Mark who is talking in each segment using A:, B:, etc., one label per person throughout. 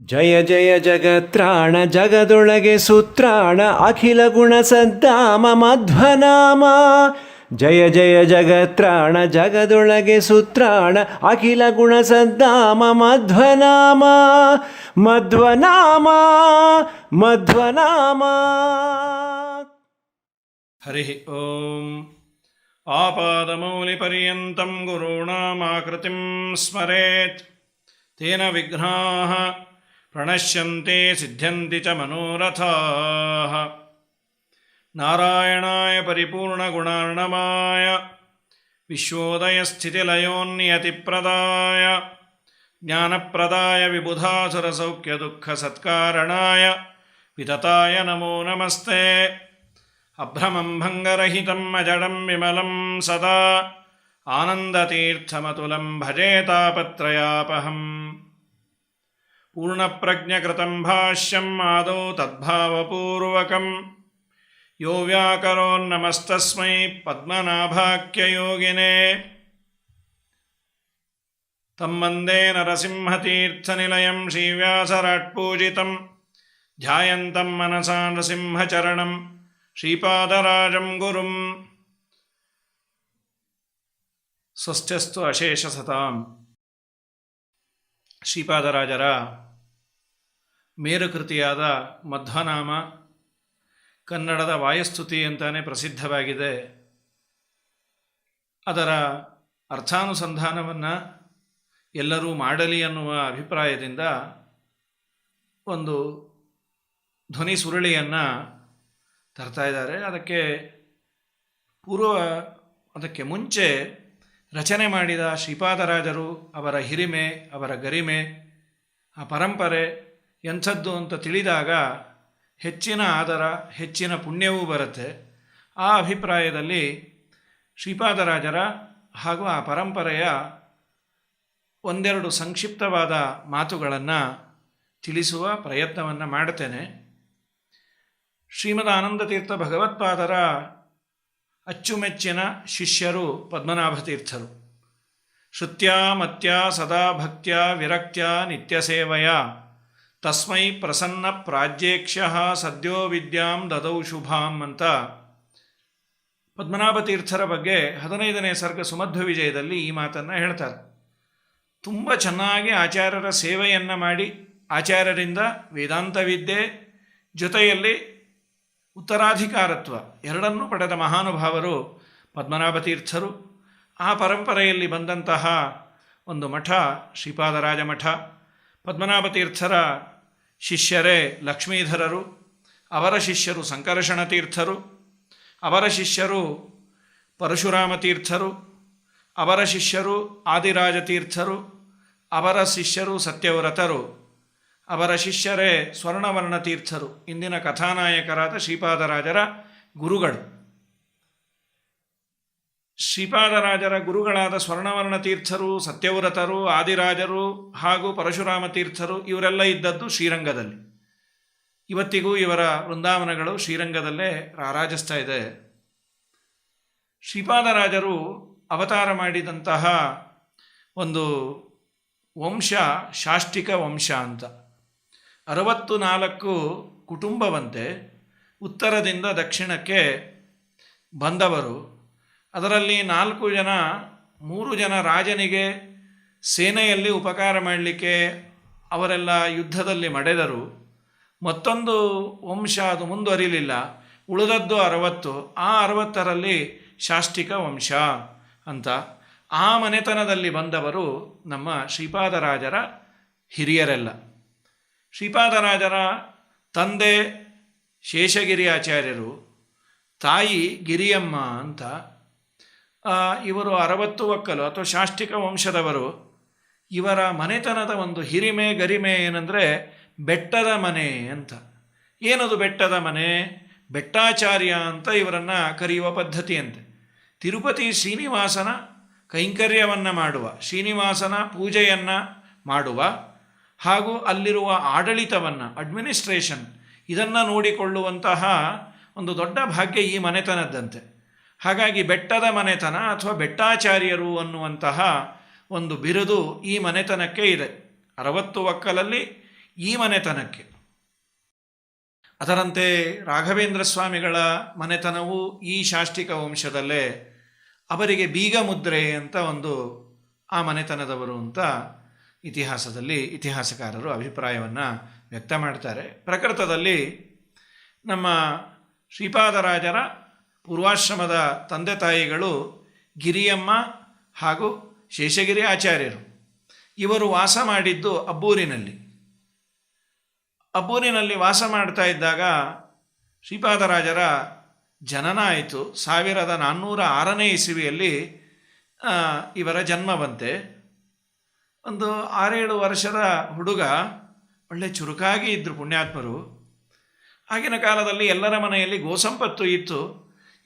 A: ಜಯ ಜಯ ಜಗತ್ರಾಣ ಜಗದೊಳಗೆ ಸುತ್ರಾಣ ಅಖಿಲ ಗುಣ ಸದ್ದಾಮ ಮಧ್ವನಾಮ. ಜಯ ಜಯ ಜಗತ್ರಾಣ ಜಗದೊಳಗೆ ಸುತ್ರಾಣ ಅಖಿಲ ಗುಣ ಸದ್ದಾಮ ಮಧ್ವನಾಮ. ಮಧ್ವನಾಮ ಮಧ್ವನಾಮ.
B: ಹರಿ ಓಂ. ಆಪಾದಮೌಲಿಪರ್ಯಂತಂ ಗುರುಣಾಮಾಕೃತಿಂ ಸ್ಮರೇತ್. ತೇನ ವಿಘ್ನಾಃ ಪ್ರಣಶ್ಯಂತೆ ಸಿದ್ಧ್ಯಂತಿ ಚ ಮನೋರಥಾಃ. ನಾರಾಯಣಾಯ ಪರಿಪೂರ್ಣಗುಣಾರ್ಣವಾಯ ವಿಶ್ವೋದಯಸ್ಥಿತಿಲಯೋನ್ನಿಯತಿಪ್ರದಾಯ ಜ್ಞಾನಪ್ರದಾಯ ವಿಬುಧಾಸುರಸೌಖ್ಯದುಃಖಸತ್ಕಾರಣಾಯ ವಿತತಾಯ ನಮೋ ನಮಸ್ತೆ. ಅಭ್ರಮಂ ಭಂಗರಹಿತಂ ಅಜಡಂ ವಿಮಲಂ ಸದಾ ಆನಂದತೀರ್ಥಮತುಲಂ ಭಜೆ ತಾಪತ್ರಯಾಪಹಂ. ಪೂರ್ಣಪ್ರಜ್ಞಕೃತಂ ಭಾಷ್ಯಂ ಆದೌ ತದ್ಭಾವಪೂರ್ವಕಂ ಯೋ ವ್ಯಾಕರೋನ್ನಮಸ್ತಸ್ಮೈ ಪದ್ಮನಾಭಾಖ್ಯಯೋಗಿನೇ. ತಂ ವಂದೇ ನರಸಿಂಹತೀರ್ಥನಿಲಯಂ ಶ್ರೀವ್ಯಾಸರಾಟ್ಪೂಜಿತಂ ಧ್ಯಾಯಂತಂ ಮನಸಾ ನೃಸಿಂಹಚರಣಂ ಶ್ರೀಪಾದರಾಜಂ ಗುರುಂ. ಸ್ವಸ್ತ್ಯಸ್ತು ಅಶೇಷ ಸತಾಂ. ಶ್ರೀಪಾದರಾಜರ ಮೇರುಕೃತಿಯಾದ ಮಧ್ವನಾಮ ಕನ್ನಡದ ವಾಯುಸ್ತುತಿ ಅಂತಾನೆ ಪ್ರಸಿದ್ಧವಾಗಿದೆ. ಅದರ ಅರ್ಥಾನುಸಂಧಾನವನ್ನು ಎಲ್ಲರೂ ಮಾಡಲಿ ಅನ್ನುವ ಅಭಿಪ್ರಾಯದಿಂದ ಒಂದು ಧ್ವನಿ ಸುರುಳಿಯನ್ನು ತರ್ತಾ ಇದ್ದಾರೆ. ಅದಕ್ಕೆ ಮುಂಚೆ ರಚನೆ ಮಾಡಿದ ಶ್ರೀಪಾದರಾಜರು, ಅವರ ಹಿರಿಮೆ, ಅವರ ಗರಿಮೆ, ಆ ಪರಂಪರೆ ಎಂಥದ್ದು ಅಂತ ತಿಳಿದಾಗ ಹೆಚ್ಚಿನ ಆದರ, ಹೆಚ್ಚಿನ ಪುಣ್ಯವೂ ಬರುತ್ತೆ. ಆ ಅಭಿಪ್ರಾಯದಲ್ಲಿ ಶ್ರೀಪಾದರಾಜರ ಹಾಗೂ ಆ ಪರಂಪರೆಯ ಒಂದೆರಡು ಸಂಕ್ಷಿಪ್ತವಾದ ಮಾತುಗಳನ್ನು ತಿಳಿಸುವ ಪ್ರಯತ್ನವನ್ನು ಮಾಡುತ್ತೇನೆ. ಶ್ರೀಮದ್ ಆನಂದತೀರ್ಥ ಭಗವತ್ಪಾದರ ಅಚ್ಚುಮೆಚ್ಚಿನ ಶಿಷ್ಯರು ಪದ್ಮನಾಭತೀರ್ಥರು. ಶ್ರುತ್ಯಾ ಮತ್ಯಾ ಸದಾ ಭಕ್ತ್ಯಾ ವಿರಕ್ತ್ಯಾ ನಿತ್ಯಸೇವಯ ತಸ್ಮೈ ಪ್ರಸನ್ನ ಪ್ರಾಜ್ಯೇಕ್ಷ್ಯ ಸದ್ಯೋ ವಿದ್ಯಾಂ ದದೌ ಶುಭಾಂ ಅಂತ ಪದ್ಮನಾಭತೀರ್ಥರ ಬಗ್ಗೆ 15ನೇ ಸರ್ಗ ಸುಮಧ್ವ ವಿಜಯದಲ್ಲಿ ಈ ಮಾತನ್ನು ಹೇಳ್ತಾರೆ. ತುಂಬ ಚೆನ್ನಾಗಿ ಆಚಾರ್ಯರ ಸೇವೆಯನ್ನು ಮಾಡಿ ಆಚಾರ್ಯರಿಂದ ವೇದಾಂತ ವಿದ್ಯೆ ಜೊತೆಯಲ್ಲಿ ಉತ್ತರಾಧಿಕಾರತ್ವ ಎರಡನ್ನೂ ಪಡೆದ ಮಹಾನುಭಾವರು ಪದ್ಮನಾಭತೀರ್ಥರು. ಆ ಪರಂಪರೆಯಲ್ಲಿ ಬಂದಂತಹ ಒಂದು ಮಠ ಶ್ರೀಪಾದರಾಜ ಮಠ. ಪದ್ಮನಾಭತೀರ್ಥರ ಶಿಷ್ಯರೇ ಲಕ್ಷ್ಮೀಧರರು, ಅವರ ಶಿಷ್ಯರು ಸಂಕರ್ಷಣ ತೀರ್ಥರು, ಅವರ ಶಿಷ್ಯರು ಪರಶುರಾಮತೀರ್ಥರು, ಅವರ ಶಿಷ್ಯರು ಆದಿರಾಜತೀರ್ಥರು, ಅವರ ಶಿಷ್ಯರು ಸತ್ಯವ್ರತರು, ಅವರ ಶಿಷ್ಯರೇ ಸ್ವರ್ಣವರ್ಣ ತೀರ್ಥರು, ಇಂದಿನ ಕಥಾನಾಯಕರಾದ ಶ್ರೀಪಾದರಾಜರ ಗುರುಗಳು. ಶ್ರೀಪಾದರಾಜರ ಗುರುಗಳಾದ ಸ್ವರ್ಣವರ್ಣ ತೀರ್ಥರು, ಸತ್ಯವ್ರತರು, ಆದಿರಾಜರು ಹಾಗೂ ಪರಶುರಾಮ ತೀರ್ಥರು ಇವರೆಲ್ಲ ಇದ್ದದ್ದು ಶ್ರೀರಂಗದಲ್ಲಿ. ಇವತ್ತಿಗೂ ಇವರ ವೃಂದಾವನಗಳು ಶ್ರೀರಂಗದಲ್ಲೇ ರಾರಾಜಿಸ್ತಾ ಇದೆ. ಶ್ರೀಪಾದರಾಜರು ಅವತಾರ ಮಾಡಿದಂತಹ ಒಂದು ವಂಶ ಶಾಷ್ಟಿಕ ವಂಶ ಅಂತ. 64 ಕುಟುಂಬವಂತೆ ಉತ್ತರದಿಂದ ದಕ್ಷಿಣಕ್ಕೆ ಬಂದವರು. ಅದರಲ್ಲಿ 4 ಜನ, 3 ಜನ ರಾಜನಿಗೆ ಸೇನೆಯಲ್ಲಿ ಉಪಕಾರ ಮಾಡಲಿಕ್ಕೆ ಅವರೆಲ್ಲ ಯುದ್ಧದಲ್ಲಿ ಮಡೆದರು. ಮತ್ತೊಂದು ವಂಶ ಅದು ಮುಂದುವರಿಲಿಲ್ಲ. ಉಳಿದದ್ದು 60. ಆ 60ರಲ್ಲಿ ಶಾಷ್ಟಿಕ ವಂಶ ಅಂತ. ಆ ಮನೆತನದಲ್ಲಿ ಬಂದವರು ನಮ್ಮ ಶ್ರೀಪಾದರಾಜರ ಹಿರಿಯರೆಲ್ಲ. ಶ್ರೀಪಾದರಾಜರ ತಂದೆ ಶೇಷಗಿರಿ ಆಚಾರ್ಯರು, ತಾಯಿ ಗಿರಿಯಮ್ಮ ಅಂತ. ಇವರು 60 ಒಕ್ಕಲು ಅಥವಾ ಶಾಷ್ಟಿಕ ವಂಶದವರು. ಇವರ ಮನೆತನದ ಒಂದು ಹಿರಿಮೆ ಗರಿಮೆ ಏನಂದರೆ ಬೆಟ್ಟದ ಮನೆ ಅಂತ. ಏನದು ಬೆಟ್ಟದ ಮನೆ? ಬೆಟ್ಟಾಚಾರ್ಯ ಅಂತ ಇವರನ್ನು ಕರೆಯುವ ಪದ್ಧತಿಯಂತೆ. ತಿರುಪತಿ ಶ್ರೀನಿವಾಸನ ಕೈಂಕರ್ಯವನ್ನು ಮಾಡುವ, ಶ್ರೀನಿವಾಸನ ಪೂಜೆಯನ್ನು ಮಾಡುವ ಹಾಗೂ ಅಲ್ಲಿರುವ ಆಡಳಿತವನ್ನು, ಅಡ್ಮಿನಿಸ್ಟ್ರೇಷನ್, ಇದನ್ನು ನೋಡಿಕೊಳ್ಳುವಂತಹ ಒಂದು ದೊಡ್ಡ ಭಾಗ್ಯ ಈ ಮನೆತನದ್ದಂತೆ. ಹಾಗಾಗಿ ಬೆಟ್ಟದ ಮನೆತನ ಅಥವಾ ಬೆಟ್ಟಾಚಾರ್ಯರು ಅನ್ನುವಂತಹ ಒಂದು ಬಿರುದು ಈ ಮನೆತನಕ್ಕೆ ಇದೆ. 60 ಒಕ್ಕಲಲ್ಲಿ ಈ ಮನೆತನಕ್ಕೆ. ಅದರಂತೆ ರಾಘವೇಂದ್ರ ಸ್ವಾಮಿಗಳ ಮನೆತನವು ಈ ಶಾಷ್ಟಿಕ ವಂಶದಲ್ಲೇ. ಅವರಿಗೆ ಬೀಗ ಮುದ್ರೆ ಅಂತ ಒಂದು ಆ ಮನೆತನದವರು ಅಂತ ಇತಿಹಾಸದಲ್ಲಿ ಇತಿಹಾಸಕಾರರು ಅಭಿಪ್ರಾಯವನ್ನು ವ್ಯಕ್ತ ಮಾಡ್ತಾರೆ. ಪ್ರಕೃತದಲ್ಲಿ ನಮ್ಮ ಶ್ರೀಪಾದರಾಜರ ಪೂರ್ವಾಶ್ರಮದ ತಂದೆ ತಾಯಿಗಳು ಗಿರಿಯಮ್ಮ ಹಾಗೂ ಶೇಷಗಿರಿ ಆಚಾರ್ಯರು. ಇವರು ವಾಸ ಮಾಡಿದ್ದು ಅಬ್ಬೂರಿನಲ್ಲಿ. ಅಬ್ಬೂರಿನಲ್ಲಿ ವಾಸ ಮಾಡ್ತಾ ಇದ್ದಾಗ ಶ್ರೀಪಾದರಾಜರ ಜನನ ಆಯಿತು. 1406ನೇ ಇಸವಿಯಲ್ಲಿ ಇವರ ಜನ್ಮ ಬಂತೆ. ಒಂದು 6-7 ವರ್ಷದ ಹುಡುಗ, ಒಳ್ಳೆ ಚುರುಕಾಗಿ ಇದ್ದರು ಪುಣ್ಯಾತ್ಮರು. ಆಗಿನ ಕಾಲದಲ್ಲಿ ಎಲ್ಲರ ಮನೆಯಲ್ಲಿ ಗೋಸಂಪತ್ತು ಇತ್ತು.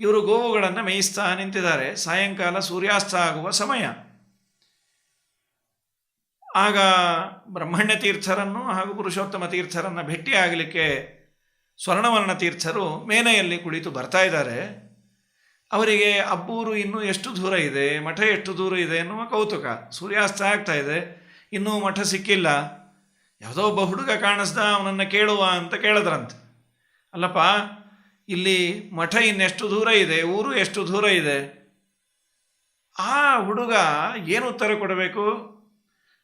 B: ಇವರು ಗೋವುಗಳನ್ನು ಮೇಯಿಸ್ತಾ ನಿಂತಿದ್ದಾರೆ. ಸಾಯಂಕಾಲ ಸೂರ್ಯಾಸ್ತ ಆಗುವ ಸಮಯ. ಆಗ ಬ್ರಹ್ಮಣ್ಯ ತೀರ್ಥರನ್ನು ಹಾಗೂ ಪುರುಷೋತ್ತಮ ತೀರ್ಥರನ್ನು ಭೇಟಿಯಾಗಲಿಕ್ಕೆ ಸ್ವರ್ಣವರ್ಣ ತೀರ್ಥರು ಮೇನೆಯಲ್ಲಿ ಕುಳಿತು ಬರ್ತಾ ಇದ್ದಾರೆ. ಅವರಿಗೆ ಅಬ್ಬೂರು ಇನ್ನೂ ಎಷ್ಟು ದೂರ ಇದೆ, ಮಠ ಎಷ್ಟು ದೂರ ಇದೆ ಎನ್ನುವ ಕೌತುಕ. ಸೂರ್ಯಾಸ್ತ ಆಗ್ತಾ ಇದೆ, ಇನ್ನೂ ಮಠ ಸಿಕ್ಕಿಲ್ಲ. ಯಾವುದೋ ಒಬ್ಬ ಹುಡುಗ ಕಾಣಿಸ್ದ, ಅವನನ್ನು ಕೇಳುವ ಅಂತ ಕೇಳಿದ್ರಂತೆ. ಅಲ್ಲಪ್ಪ, ಇಲ್ಲಿ ಮಠ ಇನ್ನೆಷ್ಟು ದೂರ ಇದೆ, ಊರು ಎಷ್ಟು ದೂರ ಇದೆ? ಆ ಹುಡುಗ ಏನು ಉತ್ತರ ಕೊಡಬೇಕು?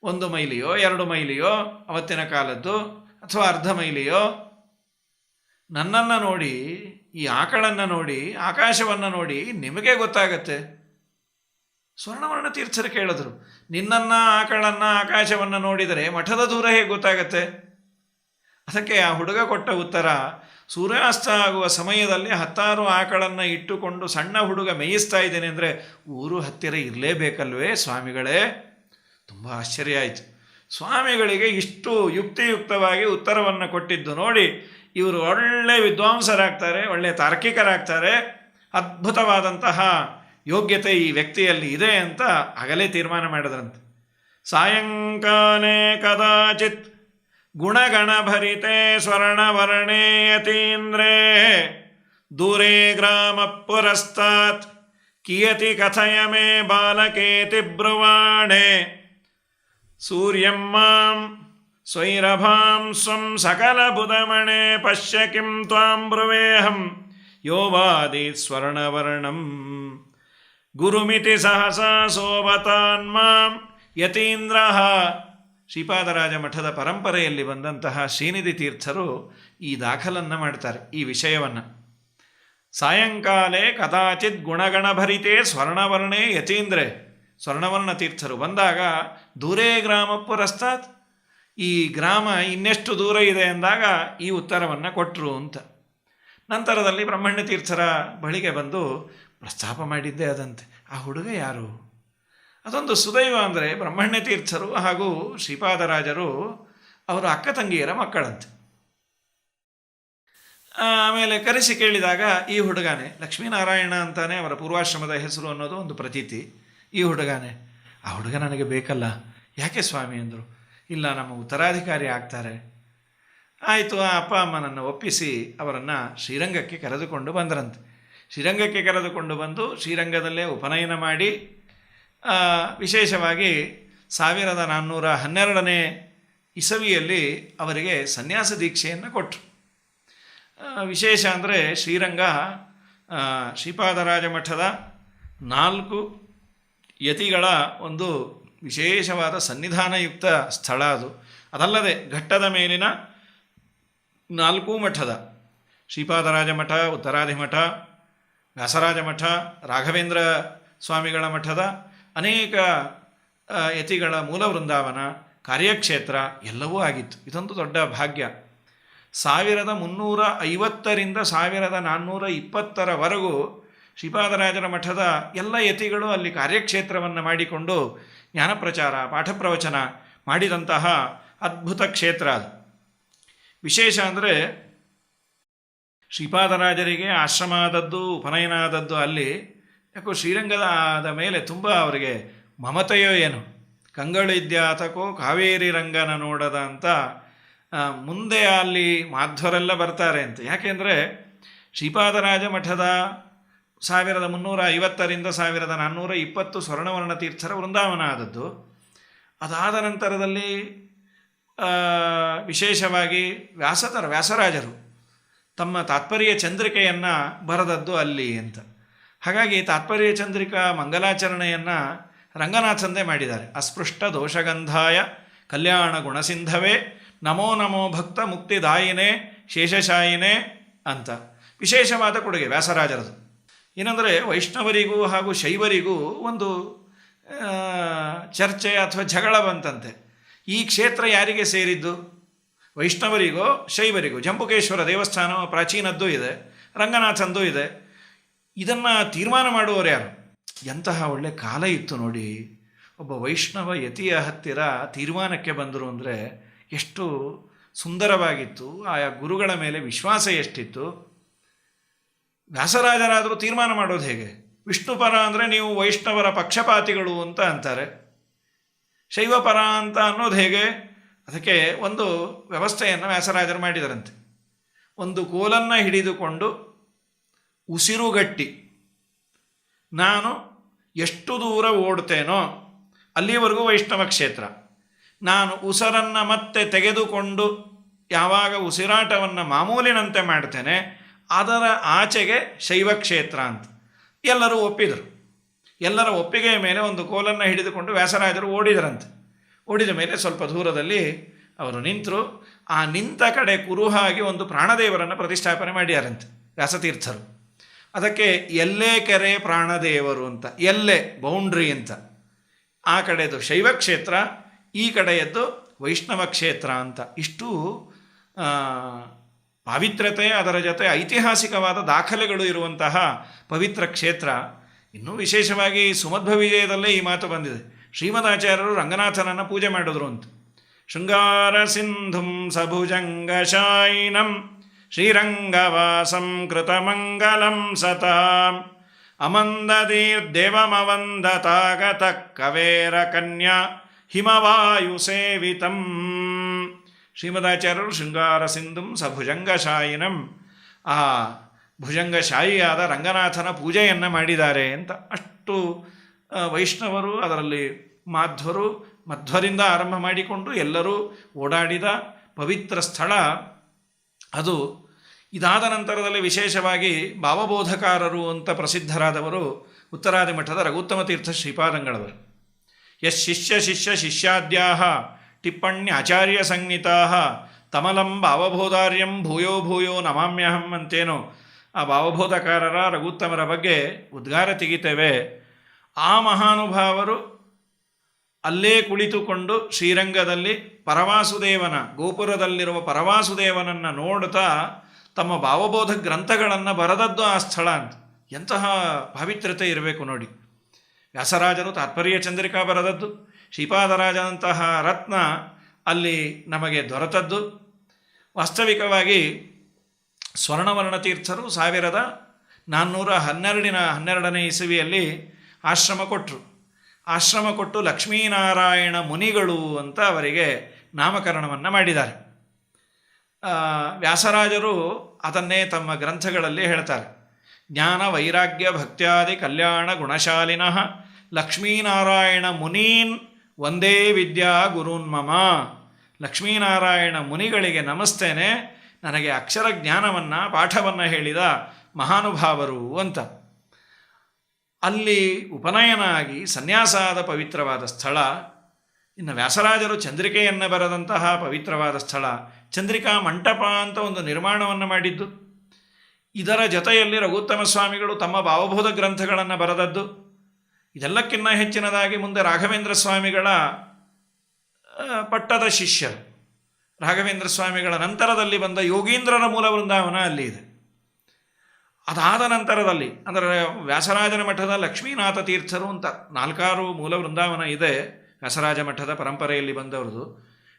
B: 1 ಮೈಲಿಯೋ 2 ಮೈಲಿಯೋ ಅವತ್ತಿನ ಕಾಲದ್ದು, ಅಥವಾ ಅರ್ಧ ಮೈಲಿಯೋ? ನನ್ನನ್ನು ನೋಡಿ, ಈ ಆಕಳನ್ನು ನೋಡಿ, ಆಕಾಶವನ್ನು ನೋಡಿ ನಿಮಗೆ ಗೊತ್ತಾಗತ್ತೆ. ಸ್ವರ್ಣವರ್ಣ ತೀರ್ಥರು ಕೇಳಿದ್ರು, ನಿನ್ನನ್ನು, ಆಕಳನ್ನು, ಆಕಾಶವನ್ನು ನೋಡಿದರೆ ಮಠದ ದೂರ ಹೇಗೆ ಗೊತ್ತಾಗತ್ತೆ? ಅದಕ್ಕೆ ಆ ಹುಡುಗ ಕೊಟ್ಟ ಉತ್ತರ, ಸೂರ್ಯಾಸ್ತ ಆಗುವ ಸಮಯದಲ್ಲಿ 10 ಆಕಳನ್ನು ಇಟ್ಟುಕೊಂಡು ಸಣ್ಣ ಹುಡುಗ ಮೇಯಿಸ್ತಾ ಇದ್ದೇನೆ ಅಂದರೆ ಊರು ಹತ್ತಿರ ಇರಲೇಬೇಕಲ್ವೇ ಸ್ವಾಮಿಗಳೇ? ತುಂಬ ಆಶ್ಚರ್ಯ ಆಯಿತು. ಸ್ವಾಮಿಗಳಿಗೆ ಇಷ್ಟು ಯುಕ್ತಿಯುಕ್ತವಾಗಿ ಉತ್ತರವನ್ನು ಕೊಟ್ಟಿದ್ದು ನೋಡಿ ಇವರು ಒಳ್ಳೆ ವಿದ್ವಾಂಸರಾಗ್ತಾರೆ, ಒಳ್ಳೆ ತಾರ್ಕಿಕರಾಗ್ತಾರೆ. ಅದ್ಭುತವಾದಂತಹ ಯೋಗ್ಯತೆ ಈ ವ್ಯಕ್ತಿಯಲ್ಲಿ ಇದೆ ಅಂತ ಆಗಲೇ ತೀರ್ಮಾನ ಮಾಡಿದ್ರಂತೆ. ಸಾಯಂಕಾಲೇ ಕದಾಚಿತ್ ಗುಣಗಣಭರಿತೆ ಸ್ವರ್ಣವರ್ಣೇ ಯತೀಂದ್ರೇ ದೂರೇ ಗ್ರಾಮ ಪುರಸ್ತಾತ್ ಕಿಯತಿ ಕಥಯ ಮೇ ಬಾಲಕೇತಿ ಬ್ರುವಾಣೆ ಸೂರ್ಯಂ ಮಾಂ ಸ್ವೈರಭಾಂ ಸ್ವಂ ಸಕಲಬುಧಮಣೆ ಪಶ್ಯ ಕಿಂ ತ್ವಾಂ ಬ್ರುವೇಹಂ ಯೋ ವಾದೀತ್ ಸ್ವರ್ಣವರ್ಣಂ ಗುರುಮಿತಿ ಸಹಸಾ ಸೋಬತಾನ್ಮಾಂ ಯತೀಂದ್ರಃ. ಶ್ರೀಪಾದರಾಜ ಮಠದ ಪರಂಪರೆಯಲ್ಲಿ ಬಂದಂತಹ ಶ್ರೀನಿಧಿ ತೀರ್ಥರು ಈ ದಾಖಲನ್ನು ಮಾಡ್ತಾರೆ, ಈ ವಿಷಯವನ್ನು. ಸಾಯಂಕಾಲೇ ಕದಾಚಿತ್ ಗುಣಗಣಭರಿತೆ ಸ್ವರ್ಣವರ್ಣೇ ಯತೀಂದ್ರೇ. ಸ್ವರ್ಣವರ್ಣ ತೀರ್ಥರು ಬಂದಾಗ ದೂರೇ ಗ್ರಾಮ ಪುರಸ್ತಾತ್, ಈ ಗ್ರಾಮ ಇನ್ನೆಷ್ಟು ದೂರ ಇದೆ ಎಂದಾಗ ಈ ಉತ್ತರವನ್ನು ಕೊಟ್ಟರು ಅಂತ. ನಂತರದಲ್ಲಿ ಬ್ರಹ್ಮಣ್ಯ ತೀರ್ಥರ ಬಳಿಗೆ ಬಂದು ಪ್ರಸ್ತಾಪ ಮಾಡಿದ್ದೇ ಅದಂತೆ. ಆ ಹುಡುಗ ಯಾರು? ಅದೊಂದು ಸುದೈವ ಅಂದರೆ ಬ್ರಹ್ಮಣ್ಯ ತೀರ್ಥರು ಹಾಗೂ ಶ್ರೀಪಾದರಾಜರು ಅವರ ಅಕ್ಕ ತಂಗಿಯರ ಮಕ್ಕಳಂತೆ. ಆಮೇಲೆ ಕರೆಸಿ ಕೇಳಿದಾಗ ಈ ಹುಡುಗನೇ, ಲಕ್ಷ್ಮೀನಾರಾಯಣ ಅಂತಾನೆ ಅವರ ಪೂರ್ವಾಶ್ರಮದ ಹೆಸರು ಅನ್ನೋದು ಒಂದು ಪ್ರತೀತಿ. ಈ ಹುಡುಗನೇ. ಆ ಹುಡುಗ ನನಗೆ ಬೇಕಲ್ಲ. ಯಾಕೆ ಸ್ವಾಮಿ ಅಂದರು. ಇಲ್ಲ, ನಮ್ಮ ಉತ್ತರಾಧಿಕಾರಿ ಆಗ್ತಾರೆ. ಆಯಿತು, ಆ ಅಪ್ಪ ಅಮ್ಮನನ್ನು ಒಪ್ಪಿಸಿ ಅವರನ್ನು ಶ್ರೀರಂಗಕ್ಕೆ ಕರೆದುಕೊಂಡು ಬಂದರಂತೆ. ಶ್ರೀರಂಗಕ್ಕೆ ಕರೆದುಕೊಂಡು ಬಂದು ಶ್ರೀರಂಗದಲ್ಲೇ ಉಪನಯನ ಮಾಡಿ ವಿಶೇಷವಾಗಿ 1412ನೇ ಇಸವಿಯಲ್ಲಿ ಅವರಿಗೆ ಸನ್ಯಾಸ ದೀಕ್ಷೆಯನ್ನು ಕೊಟ್ಟರು. ವಿಶೇಷ ಅಂದರೆ ಶ್ರೀರಂಗ ಶ್ರೀಪಾದರಾಜ ಮಠದ 4 ಯತಿಗಳ ಒಂದು ವಿಶೇಷವಾದ ಸನ್ನಿಧಾನಯುಕ್ತ ಸ್ಥಳ ಅದು. ಅದಲ್ಲದೆ ಘಟ್ಟದ ಮೇಲಿನ 4 ಮಠದ ಶ್ರೀಪಾದರಾಜ ಮಠ, ಉತ್ತರಾಧಿ ಮಠ, ವ್ಯಾಸರಾಜ ಮಠ, ರಾಘವೇಂದ್ರ ಸ್ವಾಮಿಗಳ ಮಠದ ಅನೇಕ ಯತಿಗಳ ಮೂಲ ವೃಂದಾವನ, ಕಾರ್ಯಕ್ಷೇತ್ರ ಎಲ್ಲವೂ ಆಗಿತ್ತು. ಇದೊಂದು ದೊಡ್ಡ ಭಾಗ್ಯ. 1350ರಿಂದ 1420ರವರೆಗೂ ಶ್ರೀಪಾದರಾಜರ ಮಠದ ಎಲ್ಲ ಯತಿಗಳು ಅಲ್ಲಿ ಕಾರ್ಯಕ್ಷೇತ್ರವನ್ನು ಮಾಡಿಕೊಂಡು ಜ್ಞಾನ ಪ್ರಚಾರ, ಪಾಠ ಪ್ರವಚನ ಮಾಡಿದಂತಹ ಅದ್ಭುತ ಕ್ಷೇತ್ರ ಅದು. ವಿಶೇಷ ಅಂದರೆ ಶ್ರೀಪಾದರಾಜರಿಗೆ ಆಶ್ರಮ ಆದದ್ದು, ಉಪನಯನ ಆದದ್ದು ಅಲ್ಲಿ. ಯಾಕೋ ಶ್ರೀರಂಗದ ಮೇಲೆ ತುಂಬ ಅವರಿಗೆ ಮಮತೆಯೋ ಏನು, ಕಂಗಳಿದ್ಯಾತಕೋ ಕಾವೇರಿ ರಂಗನ ನೋಡದ ಅಂತ ಮುಂದೆ ಅಲ್ಲಿ ಮಾಧ್ವರೆಲ್ಲ ಬರ್ತಾರೆ ಅಂತ. ಯಾಕೆಂದರೆ ಶ್ರೀಪಾದರಾಜ ಮಠದ 1350ರಿಂದ 1420 ಸ್ವರ್ಣವರ್ಣ ತೀರ್ಥರ ವೃಂದಾವನ ಆದದ್ದು. ಅದಾದ ನಂತರದಲ್ಲಿ ವಿಶೇಷವಾಗಿ ವ್ಯಾಸರಾಜರು ತಮ್ಮ ತಾತ್ಪರ್ಯ ಚಂದ್ರಿಕೆಯನ್ನು ಬರೆದದ್ದು ಅಲ್ಲಿ ಅಂತ. ಹಾಗಾಗಿ ತಾತ್ಪರ್ಯ ಚಂದ್ರಿಕಾ ಮಂಗಲಾಚರಣೆಯನ್ನು ರಂಗನಾಥಂದೇ ಮಾಡಿದ್ದಾರೆ. ಅಸ್ಪೃಷ್ಟ ದೋಷಗಂಧಾಯ ಕಲ್ಯಾಣ ಗುಣಸಿಂಧವೇ ನಮೋ ನಮೋ ಭಕ್ತ ಮುಕ್ತಿದಾಯಿನೇ ಶೇಷಶಾಯಿನೇ ಅಂತ ವಿಶೇಷವಾದ ಕೊಡುಗೆ ವ್ಯಾಸರಾಜರದು. ಏನಂದರೆ ವೈಷ್ಣವರಿಗೂ ಹಾಗೂ ಶೈವರಿಗೂ ಒಂದು ಚರ್ಚೆ ಅಥವಾ ಜಗಳ ಬಂತಂತೆ. ಈ ಕ್ಷೇತ್ರ ಯಾರಿಗೆ ಸೇರಿದ್ದು? ವೈಷ್ಣವರಿಗೋ ಶೈವರಿಗೋ? ಜಂಬುಕೇಶ್ವರ ದೇವಸ್ಥಾನ ಪ್ರಾಚೀನದ್ದು ಇದೆ, ರಂಗನಾಥಂದು ಇದೆ. ಇದನ್ನು ತೀರ್ಮಾನ ಮಾಡುವವರು ಯಾರು? ಎಂತಹ ಒಳ್ಳೆ ಕಾಲ ಇತ್ತು ನೋಡಿ. ಒಬ್ಬ ವೈಷ್ಣವ ಯತಿಯ ಹತ್ತಿರ ತೀರ್ಮಾನಕ್ಕೆ ಬಂದರು ಅಂದರೆ ಎಷ್ಟು ಸುಂದರವಾಗಿತ್ತು. ಆಯಾ ಗುರುಗಳ ಮೇಲೆ ವಿಶ್ವಾಸ ಎಷ್ಟಿತ್ತು. ವ್ಯಾಸರಾಜರಾದರೂ ತೀರ್ಮಾನ ಮಾಡೋದು ಹೇಗೆ? ವಿಷ್ಣುಪರ ಅಂದರೆ ನೀವು ವೈಷ್ಣವರ ಪಕ್ಷಪಾತಿಗಳು ಅಂತ ಅಂತಾರೆ, ಶೈವಪರ ಅಂತ ಅನ್ನೋದು ಹೇಗೆ? ಅದಕ್ಕೆ ಒಂದು ವ್ಯವಸ್ಥೆಯನ್ನು ವ್ಯಾಸರಾಜರು ಮಾಡಿದರಂತೆ. ಒಂದು ಕೋಲನ್ನು ಹಿಡಿದುಕೊಂಡು ಉಸಿರುಗಟ್ಟಿ ನಾನು ಎಷ್ಟು ದೂರ ಓಡ್ತೇನೋ ಅಲ್ಲಿವರೆಗೂ ವೈಷ್ಣವ ಕ್ಷೇತ್ರ, ನಾನು ಉಸಿರನ್ನು ಮತ್ತೆ ತೆಗೆದುಕೊಂಡು ಯಾವಾಗ ಉಸಿರಾಟವನ್ನು ಮಾಮೂಲಿನಂತೆ ಮಾಡ್ತೇನೆ ಅದರ ಆಚೆಗೆ ಶೈವ ಕ್ಷೇತ್ರ ಅಂತ ಎಲ್ಲರೂ ಒಪ್ಪಿದರು. ಎಲ್ಲರ ಒಪ್ಪಿಗೆಯ ಮೇಲೆ ಒಂದು ಕೋಲನ್ನು ಹಿಡಿದುಕೊಂಡು ವ್ಯಾಸರಾಜರು ಓಡಿದರಂತೆ. ಓಡಿದ ಮೇಲೆ ಸ್ವಲ್ಪ ದೂರದಲ್ಲಿ ಅವರು ನಿಂತರು. ಆ ನಿಂತ ಕಡೆ ಕುರುಹಾಗಿ ಒಂದು ಪ್ರಾಣದೇವರನ್ನು ಪ್ರತಿಷ್ಠಾಪನೆ ಮಾಡಿಯಾರಂತೆ ವ್ಯಾಸತೀರ್ಥರು. ಅದಕ್ಕೆ ಎಲ್ಲೇ ಕೆರೆ ಪ್ರಾಣದೇವರು ಅಂತ, ಎಲ್ಲೆ ಬೌಂಡ್ರಿ ಅಂತ. ಆ ಕಡೆದು ಶೈವ ಕ್ಷೇತ್ರ, ಈ ಕಡೆಯದ್ದು ವೈಷ್ಣವ ಕ್ಷೇತ್ರ ಅಂತ. ಇಷ್ಟು ಪಾವಿತ್ರ್ಯತೆ, ಅದರ ಜೊತೆ ಐತಿಹಾಸಿಕವಾದ ದಾಖಲೆಗಳು ಇರುವಂತಹ ಪವಿತ್ರ ಕ್ಷೇತ್ರ. ಇನ್ನೂ ವಿಶೇಷವಾಗಿ ಸುಮಧ್ವ ವಿಜಯದಲ್ಲೇ ಈ ಮಾತು ಬಂದಿದೆ. ಶ್ರೀಮದಾಚಾರ್ಯರು ರಂಗನಾಥನನ್ನು ಪೂಜೆ ಮಾಡಿದ್ರು ಅಂತ. ಶೃಂಗಾರ ಸಿಂಧುಂ ಸಭುಜಂಗಶಾಯಿನಂ ಶ್ರೀರಂಗವಾಸಂ ಕೃತಮಂಗಲಂ ಸತಾಂ ಅಮಂದದೀರ್ದೇವಮವಂದತಾಗತ ಕವೇರ ಕನ್ಯಾ ಹಿಮವಾಯು ಸೇವಿತಂ. ಶ್ರೀಮದಾಚಾರ್ಯರು ಶೃಂಗಾರ ಸಿಂಧುಂ ಸಭುಜಂಗಶಾಯಿನಂ, ಆ ಭುಜಂಗಶಾಯಿಯಾದ ರಂಗನಾಥನ ಪೂಜೆಯನ್ನು ಮಾಡಿದ್ದಾರೆ ಅಂತ. ಅಷ್ಟು ವೈಷ್ಣವರು, ಅದರಲ್ಲಿ ಮಾಧ್ವರು, ಮಧ್ವರಿಂದ ಆರಂಭ ಮಾಡಿಕೊಂಡು ಎಲ್ಲರೂ ಓಡಾಡಿದ ಪವಿತ್ರ ಸ್ಥಳ ಅದು. ಇದಾದ ನಂತರದಲ್ಲಿ ವಿಶೇಷವಾಗಿ ಭಾವಬೋಧಕಾರರು ಅಂತ ಪ್ರಸಿದ್ಧರಾದವರು ಉತ್ತರಾದಿ ಮಠದ ರಘುತ್ತಮ ತೀರ್ಥ ಶ್ರೀಪಾದಂಗಳವರು. ಶಿಷ್ಯಾದ್ಯಾಹ ಟಿಪ್ಪಣ್ಯಾಚಾರ್ಯ ಸಂಹಿತಾ ತಮಲಂ ಭಾವಬೋಧಾರ್ಯಂ ಭೂಯೋ ಭೂಯೋ ನಮಾಮ್ಯಹಂ ಅಂತೇನೋ ಆ ಭಾವಬೋಧಕಾರರ ರಘುತ್ತಮರ ಬಗ್ಗೆ ಉದ್ಗಾರ ತೆಗಿತೇವೆ. ಆ ಮಹಾನುಭಾವರು ಅಲ್ಲೇ ಕುಳಿತುಕೊಂಡು ಶ್ರೀರಂಗದಲ್ಲಿ ಪರವಾಸುದೇವನ ಗೋಪುರದಲ್ಲಿರುವ ಪರವಾಸುದೇವನನ್ನು ನೋಡುತ್ತಾ ತಮ್ಮ ಭಾವಬೋಧ ಗ್ರಂಥಗಳನ್ನು ಬರೆದದ್ದು ಆ ಸ್ಥಳ ಅಂತ. ಎಂತಹ ಪಾವಿತ್ರ್ಯತೆ ಇರಬೇಕು ನೋಡಿ. ವ್ಯಾಸರಾಜರು ತಾತ್ಪರ್ಯ ಚಂದ್ರಿಕಾ ಬರೆದದ್ದು, ಶ್ರೀಪಾದರಾಜನಂತಹ ರತ್ನ ಅಲ್ಲಿ ನಮಗೆ ದೊರೆತದ್ದು. ವಾಸ್ತವಿಕವಾಗಿ ಸ್ವರ್ಣವರ್ಣ ತೀರ್ಥರು 1412ನೇ ಇಸವಿಯಲ್ಲಿ ಆಶ್ರಮ ಕೊಟ್ಟರು. ಆಶ್ರಮ ಕೊಟ್ಟು ಲಕ್ಷ್ಮೀನಾರಾಯಣ ಮುನಿಗಳು ಅಂತ ಅವರಿಗೆ ನಾಮಕರಣವನ್ನು ಮಾಡಿದ್ದಾರೆ. ವ್ಯಾಸರಾಜರು ಅದನ್ನೇ ತಮ್ಮ ಗ್ರಂಥಗಳಲ್ಲಿ ಹೇಳ್ತಾರೆ. ಜ್ಞಾನ ವೈರಾಗ್ಯ ಭಕ್ತ್ಯಾದಿ ಕಲ್ಯಾಣ ಗುಣಶಾಲಿನಃ ಲಕ್ಷ್ಮೀನಾರಾಯಣ ಮುನೀನ್ ಒಂದೇ ವಿದ್ಯಾ ಗುರುನ್ಮಮ. ಲಕ್ಷ್ಮೀನಾರಾಯಣ ಮುನಿಗಳಿಗೆ ನಮಸ್ತೇನೆ, ನನಗೆ ಅಕ್ಷರ ಜ್ಞಾನವನ್ನು ಪಾಠವನ್ನು ಹೇಳಿದ ಮಹಾನುಭಾವರು ಅಂತ. ಅಲ್ಲಿ ಉಪನಯನ ಆಗಿ ಸನ್ಯಾಸಾದ ಪವಿತ್ರವಾದ ಸ್ಥಳ. ಇನ್ನು ವ್ಯಾಸರಾಜರು ಚಂದ್ರಿಕೆಯನ್ನು ಬರೆದಂತಹ ಪವಿತ್ರವಾದ ಸ್ಥಳ. ಚಂದ್ರಿಕಾ ಮಂಟಪ ಅಂತ ಒಂದು ನಿರ್ಮಾಣವನ್ನು ಮಾಡಿದ್ದು. ಇದರ ಜೊತೆಯಲ್ಲಿ ರಘುತ್ತಮ ಸ್ವಾಮಿಗಳು ತಮ್ಮ ಭಾವಬೋಧ ಗ್ರಂಥಗಳನ್ನು ಬರೆದದ್ದು. ಇದೆಲ್ಲಕ್ಕಿಂತ ಹೆಚ್ಚಿನದಾಗಿ ಮುಂದೆ ರಾಘವೇಂದ್ರ ಸ್ವಾಮಿಗಳ ಪಟ್ಟದ ಶಿಷ್ಯರು. ರಾಘವೇಂದ್ರ ಸ್ವಾಮಿಗಳ ನಂತರದಲ್ಲಿ ಬಂದ ಯೋಗೀಂದ್ರರ ಮೂಲ ವೃಂದಾವನ ಅಲ್ಲಿ ಇದೆ. ಅದಾದ ನಂತರದಲ್ಲಿ ಅಂದರೆ ವ್ಯಾಸರಾಜನ ಮಠದ ಲಕ್ಷ್ಮೀನಾಥ ತೀರ್ಥರು ಅಂತ 4 ಮೂಲ ವೃಂದಾವನ ಇದೆ ವ್ಯಾಸರಾಜ ಮಠದ ಪರಂಪರೆಯಲ್ಲಿ ಬಂದವ್ರದ್ದು.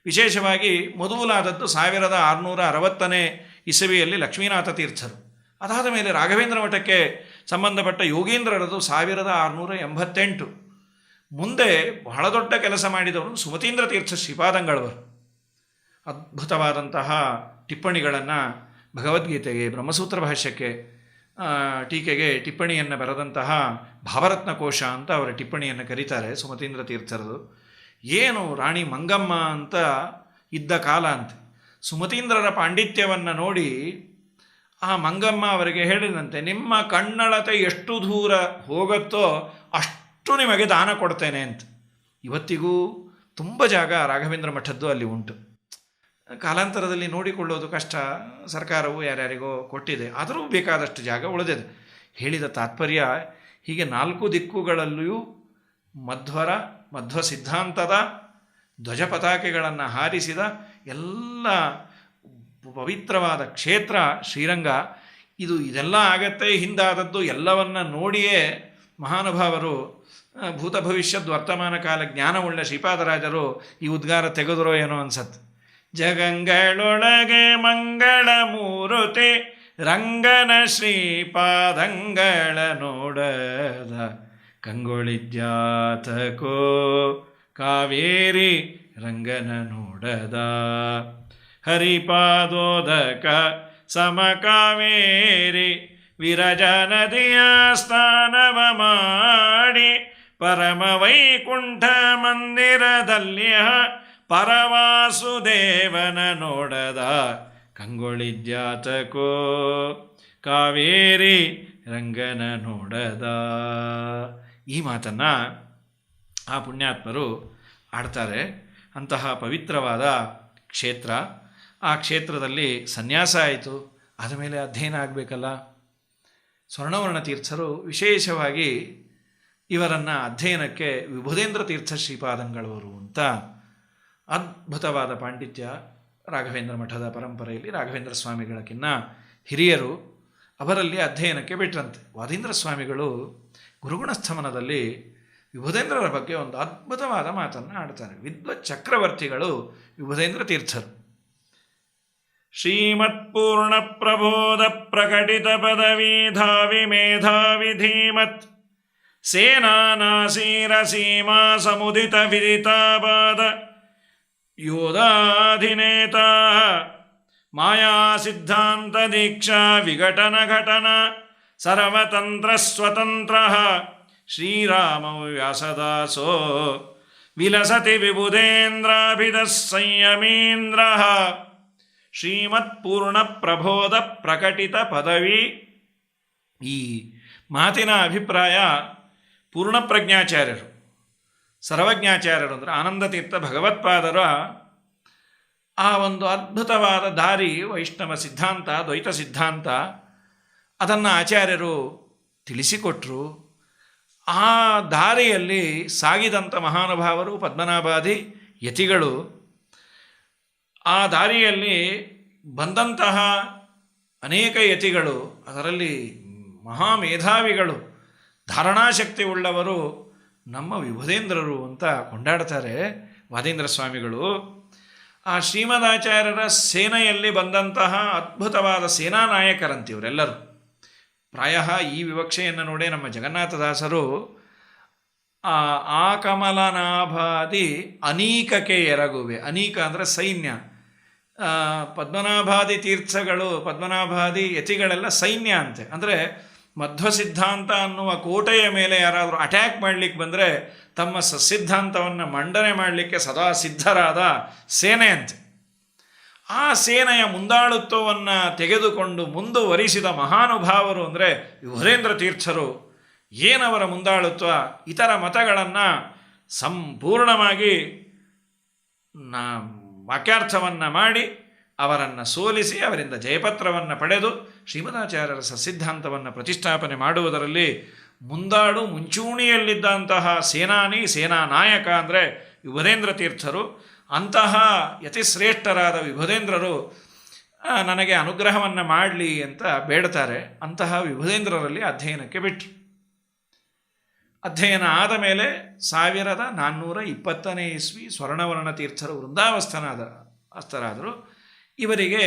B: ವಿಶೇಷವಾಗಿ ಮೊದಲಾದದ್ದು 1660ನೇ ಇಸವಿಯಲ್ಲಿ ಲಕ್ಷ್ಮೀನಾಥ ತೀರ್ಥರು. ಅದಾದ ಮೇಲೆ ರಾಘವೇಂದ್ರ ಮಠಕ್ಕೆ ಸಂಬಂಧಪಟ್ಟ ಯೋಗೀಂದ್ರರದು 1688. ಮುಂದೆ ಬಹಳ ದೊಡ್ಡ ಕೆಲಸ ಮಾಡಿದವರು ಸುಮತೀಂದ್ರ ತೀರ್ಥ ಶ್ರೀಪಾದಂಗಳವರು. ಅದ್ಭುತವಾದಂತಹ ಟಿಪ್ಪಣಿಗಳನ್ನು ಭಗವದ್ಗೀತೆಗೆ, ಬ್ರಹ್ಮಸೂತ್ರ ಭಾಷ್ಯಕ್ಕೆ, ಟೀಕೆಗೆ ಟಿಪ್ಪಣಿಯನ್ನು ಬರೆದಂತಹ ಭಾವರತ್ನ ಕೋಶ ಅಂತ ಅವರ ಟಿಪ್ಪಣಿಯನ್ನು ಕರೀತಾರೆ ಸುಮತೀಂದ್ರ ತೀರ್ಥರದು. ಏನು ರಾಣಿ ಮಂಗಮ್ಮ ಅಂತ ಇದ್ದ ಕಾಲ ಅಂತೆ. ಸುಮತೀಂದ್ರರ ಪಾಂಡಿತ್ಯವನ್ನು ನೋಡಿ ಆ ಮಂಗಮ್ಮ ಅವರಿಗೆ ಹೇಳಿದಂತೆ, ನಿಮ್ಮ ಕಣ್ಣಳತೆ ಎಷ್ಟು ದೂರ ಹೋಗುತ್ತೋ ಅಷ್ಟು ನಿಮಗೆ ದಾನ ಕೊಡ್ತೇನೆ ಅಂತ. ಇವತ್ತಿಗೂ ತುಂಬ ಜಾಗ ರಾಘವೇಂದ್ರ ಮಠದ್ದು ಅಲ್ಲಿ ಉಂಟು. ಕಾಲಾಂತರದಲ್ಲಿ ನೋಡಿಕೊಳ್ಳೋದು ಕಷ್ಟ, ಸರ್ಕಾರವು ಯಾರ್ಯಾರಿಗೋ ಕೊಟ್ಟಿದೆ, ಆದರೂ ಬೇಕಾದಷ್ಟು ಜಾಗ ಉಳಿದಿದೆ. ಹೇಳಿದ ತಾತ್ಪರ್ಯ, ಹೀಗೆ 4 ದಿಕ್ಕುಗಳಲ್ಲಿಯೂ ಮಧ್ವ ಸಿದ್ಧಾಂತದ ಧ್ವಜ ಪತಾಕೆಗಳನ್ನು ಹಾರಿಸಿದ ಎಲ್ಲ ಪವಿತ್ರವಾದ ಕ್ಷೇತ್ರ ಶ್ರೀರಂಗ. ಇದೆಲ್ಲ ಆಗತ್ತೆ, ಹಿಂದಾದದ್ದು ಎಲ್ಲವನ್ನ ನೋಡಿಯೇ ಮಹಾನುಭಾವರು ಭೂತ ಭವಿಷ್ಯದ ವರ್ತಮಾನ ಕಾಲ ಜ್ಞಾನವುಳ್ಳ ಶ್ರೀಪಾದರಾಜರು ಈ ಉದ್ಗಾರ ತೆಗೆದರೋ ಏನೋ ಅನ್ಸತ್ತೆ. ಜಗಂಗಳೊಳಗೆ ಮಂಗಳ ಮೂರುತಿ ರಂಗನ ಶ್ರೀಪಾದಂಗಳ ನೋಡದ ಕಂಗೊಳಿದ್ಯಾತಕೋ ಕಾವೇರಿ ರಂಗನ ನೋಡದ ಹರಿಪಾದೋದಕ ಸಮಕಾವೇರಿ ವಿರಜ ನದಿಯ ಸ್ನಾನವ ಮಾಡಿ ಪರಮ ವೈಕುಂಠ ಮಂದಿರದಲ್ಲಿಯ ಪರವಾಸುದೇವನ ನೋಡದ ಕಂಗೊಳಿದ್ಯಾತಕೋ ಕಾವೇರಿ ರಂಗನ ನೋಡದ. ಈ ಮಾತನ್ನು ಆ ಪುಣ್ಯಾತ್ಮರು ಆಡ್ತಾರೆ. ಅಂತಹ ಪವಿತ್ರವಾದ ಕ್ಷೇತ್ರ. ಆ ಕ್ಷೇತ್ರದಲ್ಲಿ ಸನ್ಯಾಸ ಆಯಿತು, ಆದಮೇಲೆ ಅಧ್ಯಯನ ಆಗಬೇಕಲ್ಲ. ಸ್ವರ್ಣವರ್ಣ ತೀರ್ಥರು ವಿಶೇಷವಾಗಿ ಇವರನ್ನು ಅಧ್ಯಯನಕ್ಕೆ ವಿಭುಧೇಂದ್ರ ತೀರ್ಥ ಶ್ರೀಪಾದಂಗಳವರು ಅಂತ ಅದ್ಭುತವಾದ ಪಾಂಡಿತ್ಯ ರಾಘವೇಂದ್ರ ಮಠದ ಪರಂಪರೆಯಲ್ಲಿ ರಾಘವೇಂದ್ರ ಸ್ವಾಮಿಗಳಕ್ಕಿನ್ನ ಹಿರಿಯರು, ಅವರಲ್ಲಿ ಅಧ್ಯಯನಕ್ಕೆ ಬಿಟ್ರಂತೆ. ವಾದೀಂದ್ರ ಸ್ವಾಮಿಗಳು ಗುರುಗುಣಸ್ಥಮನದಲ್ಲಿ ವಿಭುಧೇಂದ್ರರ ಬಗ್ಗೆ ಒಂದು ಅದ್ಭುತವಾದ ಮಾತನ್ನು ಆಡ್ತಾರೆ. ವಿದ್ವತ್ ಚಕ್ರವರ್ತಿಗಳು ವಿಭುಧೇಂದ್ರ ತೀರ್ಥರು. ಶ್ರೀಮತ್ಪೂರ್ಣ ಪ್ರಬೋಧ ಪ್ರಕಟಿತ ಪದವೀಧಾವಿ ಮೇಧಾವಿ ಧೀಮತ್ ಸೇನಾನಾಸೀರ ಸೀಮಾ ಸಮುದಿತ ವಿದಿತಾಪಾದ ಯೋಧಾಧಿನೇತ ಮಾಯಾ ಸಿದ್ಧಾಂತ ದೀಕ್ಷಾ ವಿಘಟನ ಘಟನ ಸರ್ವತಂತ್ರ ಸ್ವತಂತ್ರ ಶ್ರೀರಾಮ ವ್ಯಾಸದಾಸೋ ವಿಲಸತಿ ವಿಬುಧೇಂದ್ರಾಭಿಧ ಸಂಯಮೀಂದ್ರ ಶ್ರೀಮತ್ಪೂರ್ಣ ಪ್ರಬೋಧ ಪ್ರಕಟಿತ ಪದವಿ. ಈ ಮಾತಿನ ಅಭಿಪ್ರಾಯ ಪೂರ್ಣಪ್ರಜ್ಞಾಚಾರ್ಯರು, ಸರ್ವಜ್ಞಾಚಾರ್ಯರು ಅಂದರೆ ಆನಂದತೀರ್ಥ ಭಗವತ್ಪಾದರ ಆ ಒಂದು ಅದ್ಭುತವಾದ ದಾರಿ ವೈಷ್ಣವ ಸಿದ್ಧಾಂತ, ದ್ವೈತ ಸಿದ್ಧಾಂತ, ಅದನ್ನು ಆಚಾರ್ಯರು ತಿಳಿಸಿಕೊಟ್ರು. ಆ ದಾರಿಯಲ್ಲಿ ಸಾಗಿದಂಥ ಮಹಾನುಭಾವರು ಪದ್ಮನಾಭಾದಿ ಯತಿಗಳು, ಆ ದಾರಿಯಲ್ಲಿ ಬಂದಂತಹ ಅನೇಕ ಯತಿಗಳು, ಅದರಲ್ಲಿ ಮಹಾಮೇಧಾವಿಗಳು, ಧಾರಣಾಶಕ್ತಿ ಉಳ್ಳವರು ನಮ್ಮ ವಿಭುಧೇಂದ್ರರು ಅಂತ ಕೊಂಡಾಡ್ತಾರೆ ವಾದೀಂದ್ರ ಸ್ವಾಮಿಗಳು. ಆ ಶ್ರೀಮದಾಚಾರ್ಯರ ಸೇನೆಯಲ್ಲಿ ಬಂದಂತಹ ಅದ್ಭುತವಾದ ಸೇನಾ ನಾಯಕರಂತಿವರೆಲ್ಲರೂ. ಪ್ರಾಯ ಈ ವಿವಕ್ಷೆಯನ್ನು ನೋಡೇ ನಮ್ಮ ಜಗನ್ನಾಥದಾಸರು ಆ ಕಮಲನಾಭಾದಿ ಅನೀಕಕ್ಕೆ ಎರಗುವೆ. ಅನೀಕ ಅಂದರೆ ಸೈನ್ಯ. ಪದ್ಮನಾಭಾದಿ ತೀರ್ಥಗಳು, ಪದ್ಮನಾಭಾದಿ ಯತಿಗಳೆಲ್ಲ ಸೈನ್ಯ ಅಂತೆ. ಅಂದರೆ ಮಧ್ವ ಸಿದ್ಧಾಂತ ಅನ್ನುವ ಕೋಟೆಯ ಮೇಲೆ ಯಾರಾದರೂ ಅಟ್ಯಾಕ್ ಮಾಡಲಿಕ್ಕೆ ಬಂದರೆ ತಮ್ಮ ಸಸಿದ್ಧಾಂತವನ್ನು ಮಂಡನೆ ಮಾಡಲಿಕ್ಕೆ ಸದಾ ಸಿದ್ಧರಾದ ಸೇನೆ ಅಂತೆ. ಆ ಸೇನೆಯ ಮುಂದಾಳುತ್ವವನ್ನು ತೆಗೆದುಕೊಂಡು ಮುಂದುವರಿಸಿದ ಮಹಾನುಭಾವರು ಅಂದರೆ ವಿಭುಧೇಂದ್ರ ತೀರ್ಥರು. ಏನವರ ಮುಂದಾಳುತ್ವ! ಇತರ ಮತಗಳನ್ನು ಸಂಪೂರ್ಣವಾಗಿ ವಾಕ್ಯಾರ್ಥವನ್ನು ಮಾಡಿ ಅವರನ್ನು ಸೋಲಿಸಿ ಅವರಿಂದ ಜಯಪತ್ರವನ್ನು ಪಡೆದು ಶ್ರೀಮದಾಚಾರ್ಯರ ಸಸಿದ್ಧಾಂತವನ್ನು ಪ್ರತಿಷ್ಠಾಪನೆ ಮಾಡುವುದರಲ್ಲಿ ಮುಂಚೂಣಿಯಲ್ಲಿದ್ದಂತಹ ಸೇನಾ ನಾಯಕ ಅಂದರೆ ವಿಭುಧೇಂದ್ರ ತೀರ್ಥರು. ಅಂತಹ ಯತಿಶ್ರೇಷ್ಠರಾದ ವಿಭುಧೇಂದ್ರರು ನನಗೆ ಅನುಗ್ರಹವನ್ನು ಮಾಡಲಿ ಅಂತ ಬೇಡ್ತಾರೆ. ಅಂತಹ ವಿಭುಧೇಂದ್ರರಲ್ಲಿ ಅಧ್ಯಯನಕ್ಕೆ ಬಿಟ್ಟರು. ಅಧ್ಯಯನ ಆದ ಮೇಲೆ 1420ನೇ ಇಸ್ವಿ ಸ್ವರ್ಣವರ್ಣ ತೀರ್ಥರು ವೃಂದಾವಸ್ಥರಾದರು. ಇವರಿಗೆ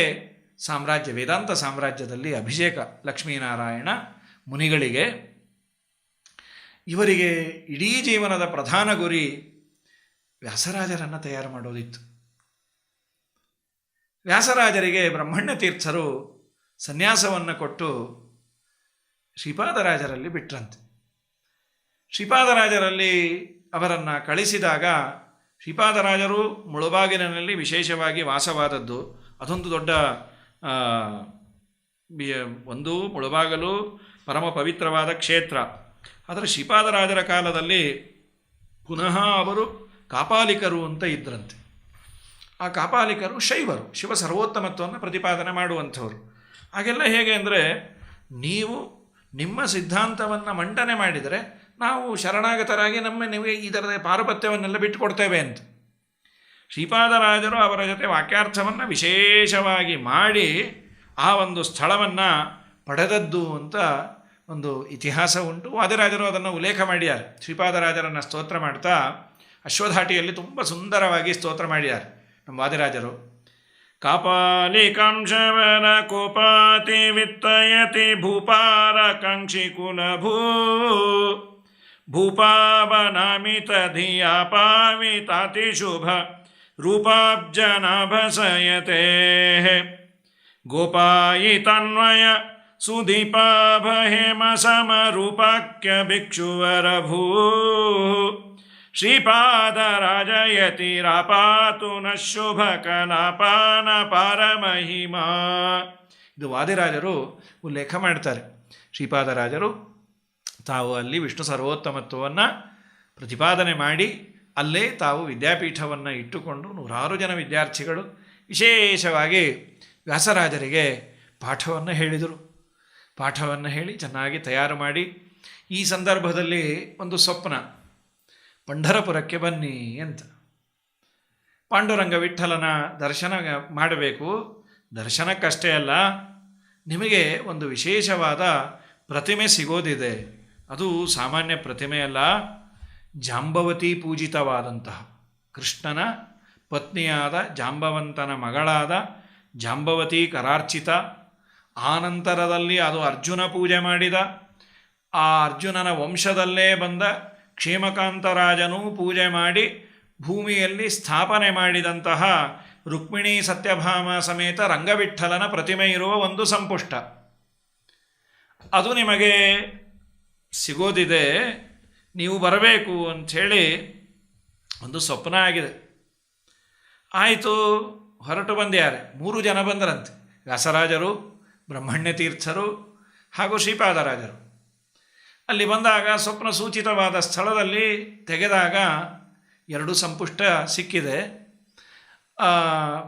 B: ಸಾಮ್ರಾಜ್ಯ, ವೇದಾಂತ ಸಾಮ್ರಾಜ್ಯದಲ್ಲಿ ಅಭಿಷೇಕ, ಲಕ್ಷ್ಮೀನಾರಾಯಣ ಮುನಿಗಳಿಗೆ. ಇವರಿಗೆ ಇಡೀ ಜೀವನದ ಪ್ರಧಾನ ಗುರಿ ವ್ಯಾಸರಾಜರನ್ನು ತಯಾರು ಮಾಡೋದಿತ್ತು. ವ್ಯಾಸರಾಜರಿಗೆ ಬ್ರಹ್ಮಣ್ಯ ತೀರ್ಥರು ಸನ್ಯಾಸವನ್ನು ಕೊಟ್ಟು ಶ್ರೀಪಾದರಾಜರಲ್ಲಿ ಬಿಟ್ರಂತೆ. ಶ್ರೀಪಾದರಾಜರಲ್ಲಿ ಅವರನ್ನು ಕಳಿಸಿದಾಗ ಶ್ರೀಪಾದರಾಜರು ಮುಳುಬಾಗಿಲಿನಲ್ಲಿ ವಿಶೇಷವಾಗಿ ವಾಸವಾದದ್ದು ಅದೊಂದು ದೊಡ್ಡ ಒಂದು ಮುಳುಬಾಗಲು ಪರಮ ಪವಿತ್ರವಾದ ಕ್ಷೇತ್ರ. ಆದರೆ ಶ್ರೀಪಾದರಾಜರ ಕಾಲದಲ್ಲಿ ಪುನಃ ಅವರು ಕಾಪಾಲಿಕರು ಅಂತ ಇದ್ದರಂತೆ. ಆ ಕಾಪಾಲಿಕರು ಶೈವರು, ಶಿವ ಸರ್ವೋತ್ತಮತ್ವವನ್ನು ಪ್ರತಿಪಾದನೆ ಮಾಡುವಂಥವ್ರು. ಹಾಗೆಲ್ಲ ಹೇಗೆ ಅಂದರೆ, ನೀವು ನಿಮ್ಮ ಸಿದ್ಧಾಂತವನ್ನು ಮಂಡನೆ ಮಾಡಿದರೆ ನಾವು ಶರಣಾಗತರಾಗಿ ನಿಮಗೆ ಇದರ ಪಾರುಪತ್ಯವನ್ನೆಲ್ಲ ಬಿಟ್ಟುಕೊಡ್ತೇವೆ ಅಂತ. ಶ್ರೀಪಾದರಾಜರು ಅವರ ಜೊತೆ ವಾಕ್ಯಾರ್ಥವನ್ನು ವಿಶೇಷವಾಗಿ ಮಾಡಿ ಆ ಒಂದು ಸ್ಥಳವನ್ನು ಪಡೆದದ್ದು ಅಂತ ಒಂದು ಇತಿಹಾಸ ಉಂಟು. ವಾದಿರಾಜರು ಅದನ್ನು ಉಲ್ಲೇಖ ಮಾಡಿದ್ದಾರೆ. ಶ್ರೀಪಾದರಾಜರನ್ನು ಸ್ತೋತ್ರ ಮಾಡ್ತಾ ಅಶ್ವಧಾಟಿಯಲ್ಲಿ ತುಂಬ ಸುಂದರವಾಗಿ ಸ್ತೋತ್ರ ಮಾಡಿದ್ದಾರೆ ನಮ್ಮ ವಾದಿರಾಜರು. ಕಾಪಾಲಿಕಾಂಶವನ ಕೋಪಾತಿ ವಿತ್ತಯತಿ ಭೂಪಾರ ಕಾಂಕ್ಷಿ ಕುಲಭೂ ಭೂಪಾವನಾಮಿತ ಧಿಯಾ ಪಾವಿತಾತಿ ಶುಭ ರೂಪಾಬ್ಜನಾಭಸಯತೆ ಗೋಪಾಯಿತನ್ವಯ ಸುದೀಪಾಭ ಹೇಮ ಸಮರೂಪಾಖ್ಯ ಭಿಕ್ಷುವರಭೂ ಶ್ರೀಪಾದರಾಜಯತಿರಾಪಾತು ನ ಶುಭ ಕಲಾಪಾನ ಪಾರಮಹಿಮಾ. ಇದು ವಾದಿರಾಜರು ಉಲ್ಲೇಖ ಮಾಡ್ತಾರೆ. ಶ್ರೀಪಾದರಾಜರು ತಾವು ಅಲ್ಲಿ ವಿಷ್ಣು ಸರ್ವೋತ್ತಮತ್ವವನ್ನು ಪ್ರತಿಪಾದನೆ ಮಾಡಿ ಅಲ್ಲೇ ತಾವು ವಿದ್ಯಾಪೀಠವನ್ನು ಇಟ್ಟುಕೊಂಡು 100 ಜನ ವಿದ್ಯಾರ್ಥಿಗಳು ವಿಶೇಷವಾಗಿ ವ್ಯಾಸರಾಜರಿಗೆ ಪಾಠವನ್ನು ಹೇಳಿದರು. ಪಾಠವನ್ನು ಹೇಳಿ ಚೆನ್ನಾಗಿ ತಯಾರು ಮಾಡಿ, ಈ ಸಂದರ್ಭದಲ್ಲಿ ಒಂದು ಸ್ವಪ್ನ, ಪಂಢರಪುರಕ್ಕೆ ಬನ್ನಿ ಅಂತ. ಪಾಂಡುರಂಗ ವಿಠ್ಠಲನ ದರ್ಶನ ಮಾಡಬೇಕು. ದರ್ಶನಕ್ಕಷ್ಟೇ ಅಲ್ಲ, ನಿಮಗೆ ಒಂದು ವಿಶೇಷವಾದ ಪ್ರತಿಮೆ ಸಿಗೋದಿದೆ. ಅದು ಸಾಮಾನ್ಯ ಪ್ರತಿಮೆ ಅಲ್ಲ, ಜಾಂಬವತಿ ಪೂಜಿತವಾದಂತಹ ಕೃಷ್ಣನ ಪತ್ನಿಯಾದ ಜಾಂಬವಂತನ ಮಗಳಾದ ಜಾಂಬವತಿ ಕರಾರ್ಚಿತ. ಆನಂತರದಲ್ಲಿ ಅದು ಅರ್ಜುನ ಪೂಜೆ ಮಾಡಿದ, ಆ ಅರ್ಜುನನ ವಂಶದಲ್ಲೇ ಬಂದ ಕ್ಷೇಮಕಾಂತರಾಜನೂ ಪೂಜೆ ಮಾಡಿ ಭೂಮಿಯಲ್ಲಿ ಸ್ಥಾಪನೆ ಮಾಡಿದಂತಹ ರುಕ್ಮಿಣೀ ಸತ್ಯಭಾಮ ಸಮೇತ ರಂಗವಿಠಲನ ಪ್ರತಿಮೆ ಇರುವ ಒಂದು ಸಂಪುಷ್ಟ. ಅದು ನಿಮಗೆ ಸಿಗೋದಿದೆ, ನೀವು ಬರಬೇಕು ಅಂಥೇಳಿ ಒಂದು ಸ್ವಪ್ನ ಆಗಿದೆ. ಆಯಿತು, ಹೊರಟು ಬಂದ್ಯಾರೆ. 3 ಜನ ಬಂದರಂತೆ, ವ್ಯಾಸರಾಜರು, ಬ್ರಹ್ಮಣ್ಯ ತೀರ್ಥರು ಹಾಗೂ ಶ್ರೀಪಾದರಾಜರು. ಅಲ್ಲಿ ಬಂದಾಗ ಸ್ವಪ್ನ ಸೂಚಿತವಾದ ಸ್ಥಳದಲ್ಲಿ ತೆಗೆದಾಗ 2 ಸಂಪುಷ್ಟ ಸಿಕ್ಕಿದೆ.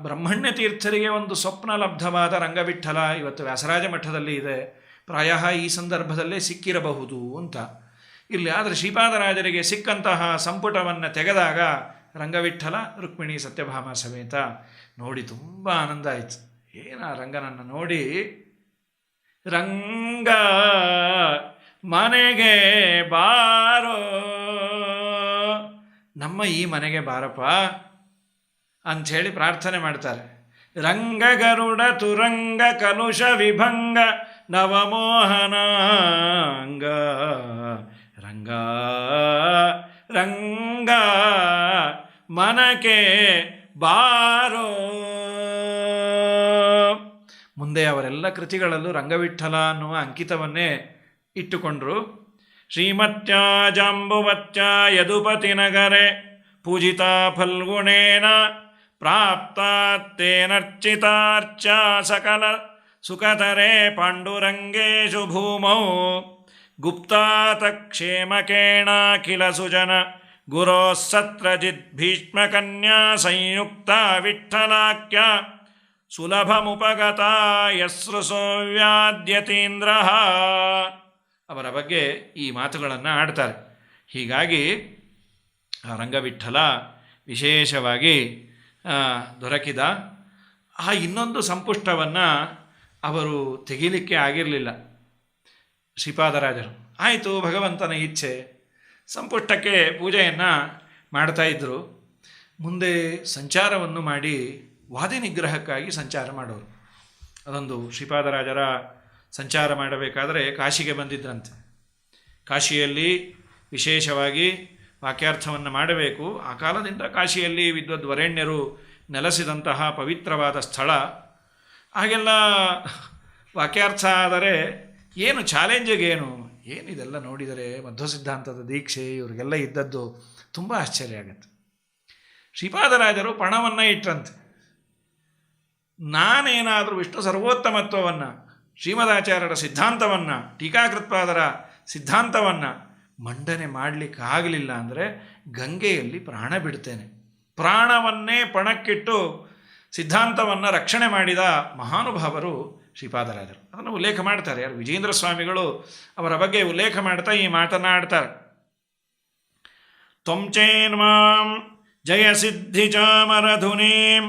B: ಬ್ರಹ್ಮಣ್ಯ ತೀರ್ಥರಿಗೆ ಒಂದು ಸ್ವಪ್ನ ಲಬ್ಧವಾದ ರಂಗವಿಠಲ ಇವತ್ತು ವ್ಯಾಸರಾಜ ಮಠದಲ್ಲಿ ಇದೆ, ಪ್ರಾಯ ಈ ಸಂದರ್ಭದಲ್ಲೇ ಸಿಕ್ಕಿರಬಹುದು ಅಂತ. ಇಲ್ಲಿ ಆದರೆ ಶ್ರೀಪಾದರಾಜರಿಗೆ ಸಿಕ್ಕಂತಹ ಸಂಪುಟವನ್ನು ತೆಗೆದಾಗ ರಂಗವಿಠಲ ರುಕ್ಮಿಣಿ ಸತ್ಯಭಾಮ ಸಮೇತ ನೋಡಿ ತುಂಬ ಆನಂದ ಆಯಿತು. ಏನು ರಂಗನನ್ನು ನೋಡಿ, ರಂಗ ಮನೆಗೆ ಬಾರೋ, ನಮ್ಮ ಈ ಮನೆಗೆ ಬಾರಪ್ಪ ಅಂಥೇಳಿ ಪ್ರಾರ್ಥನೆ ಮಾಡ್ತಾರೆ. ರಂಗ ಗರುಡ ತುರಂಗ ಕಲುಷ ವಿಭಂಗ ನವಮೋಹನಾಂಗ ರಂಗ ರಂಗ ಮನಕೆ ಬಾರೋ. ಮುಂದೆ ಅವರೆಲ್ಲ ಕೃತಿಗಳಲ್ಲೂ ರಂಗವಿಠಲ ಅನ್ನುವ ಅಂಕಿತವನ್ನೇ ಇಟ್ಟುಕೊಂಡರು. ಶ್ರೀಮತ್ಯ ಜಾಂಬುವತ್ಯ ಯದುಪತಿ ನಗರೆ ಪೂಜಿತಾ ಫಲ್ಗುಣೇನ ಪ್ರಾಪ್ತಾತ್ತೇನರ್ಚಿತಾರ್ಚ ಸಕಲ ಸುಖತರೆ ಪಾಂಡುರಂಗೇಶು ಭೂಮೌ ಗುಪ್ತಾತ ಕ್ಷೇಮಕೇಣಾಖಿಲ ಸುಜನ ಗುರೋಃ ಸತ್ರಜಿತ್ ಭೀಷ್ಮಕನ್ಯಾ ಸಂಯುಕ್ತ ವಿಠ್ಠಲಾಖ್ಯ ಸುಲಭಮುಪಗತ ಯಸ್ರುಸೋವ್ಯಾದ್ಯತೀಂದ್ರ. ಅವರ ಬಗ್ಗೆ ಈ ಮಾತುಗಳನ್ನು ಆಡ್ತಾರೆ. ಹೀಗಾಗಿ ರಂಗವಿಠಲ ವಿಶೇಷವಾಗಿ ದೊರಕಿದ. ಆ ಇನ್ನೊಂದು ಸಂಪುಷ್ಟವನ್ನು ಅವರು ತೆಗೀಲಿಕ್ಕೆ ಆಗಿರಲಿಲ್ಲ ಶ್ರೀಪಾದರಾಜರು. ಆಯಿತು, ಭಗವಂತನ ಇಚ್ಛೆ. ಸಂಪುಷ್ಟಕ್ಕೆ ಪೂಜೆಯನ್ನು ಮಾಡ್ತಾಯಿದ್ರು. ಮುಂದೆ ಸಂಚಾರವನ್ನು ಮಾಡಿ ವಾದಿ ನಿಗ್ರಹಕ್ಕಾಗಿ ಸಂಚಾರ ಮಾಡೋರು. ಅದೊಂದು ಶ್ರೀಪಾದರಾಜರ ಸಂಚಾರ ಮಾಡಬೇಕಾದರೆ ಕಾಶಿಗೆ ಬಂದಿದ್ದರಂತೆ. ಕಾಶಿಯಲ್ಲಿ ವಿಶೇಷವಾಗಿ ವಾಕ್ಯಾರ್ಥವನ್ನು ಮಾಡಬೇಕು. ಆ ಕಾಲದಿಂದ ಕಾಶಿಯಲ್ಲಿ ವಿದ್ವದ್ವರೆಣ್ಯರು ನೆಲೆಸಿದಂತಹ ಪವಿತ್ರವಾದ ಸ್ಥಳ. ಹಾಗೆಲ್ಲ ವಾಕ್ಯಾರ್ಥ ಆದರೆ ಏನು ಚಾಲೆಂಜಿಗೇನು, ಏನಿದೆಲ್ಲ ನೋಡಿದರೆ ಮಧ್ವ ಸಿದ್ಧಾಂತದ ದೀಕ್ಷೆ ಇವರಿಗೆಲ್ಲ ಇದ್ದದ್ದು ತುಂಬ ಆಶ್ಚರ್ಯ ಆಗುತ್ತೆ. ಶ್ರೀಪಾದರಾಜರು ಪಣವನ್ನು ಇಟ್ರಂತೆ. ನಾನೇನಾದರೂ ವಿಷ್ಣು ಸರ್ವೋತ್ತಮತ್ವವನ್ನು, ಶ್ರೀಮದಾಚಾರ್ಯರ ಸಿದ್ಧಾಂತವನ್ನು, ಟೀಕಾಕೃತ್ಪಾದರ ಸಿದ್ಧಾಂತವನ್ನು ಮಂಡನೆ ಮಾಡಲಿಕ್ಕಾಗಲಿಲ್ಲ ಅಂದರೆ ಗಂಗೆಯಲ್ಲಿ ಪ್ರಾಣ ಬಿಡ್ತೇನೆ. ಪ್ರಾಣವನ್ನೇ ಪಣಕ್ಕಿಟ್ಟು ಸಿದ್ಧಾಂತವನ್ನು ರಕ್ಷಣೆ ಮಾಡಿದ ಮಹಾನುಭಾವರು ಶ್ರೀಪಾದರಾಜರು. ಅದನ್ನು ಉಲ್ಲೇಖ ಮಾಡ್ತಾರೆ ಯಾರು, ವಿಜೇಂದ್ರ ಸ್ವಾಮಿಗಳು ಅವರ ಬಗ್ಗೆ ಉಲ್ಲೇಖ ಮಾಡ್ತಾ ಈ ಮಾತನಾಡ್ತಾರೆ. ತ್ವಂಚೇನ್ಮಾಂ ಜಯ ಸಿದ್ಧಿ ಚಾಮರಧುನೀಂ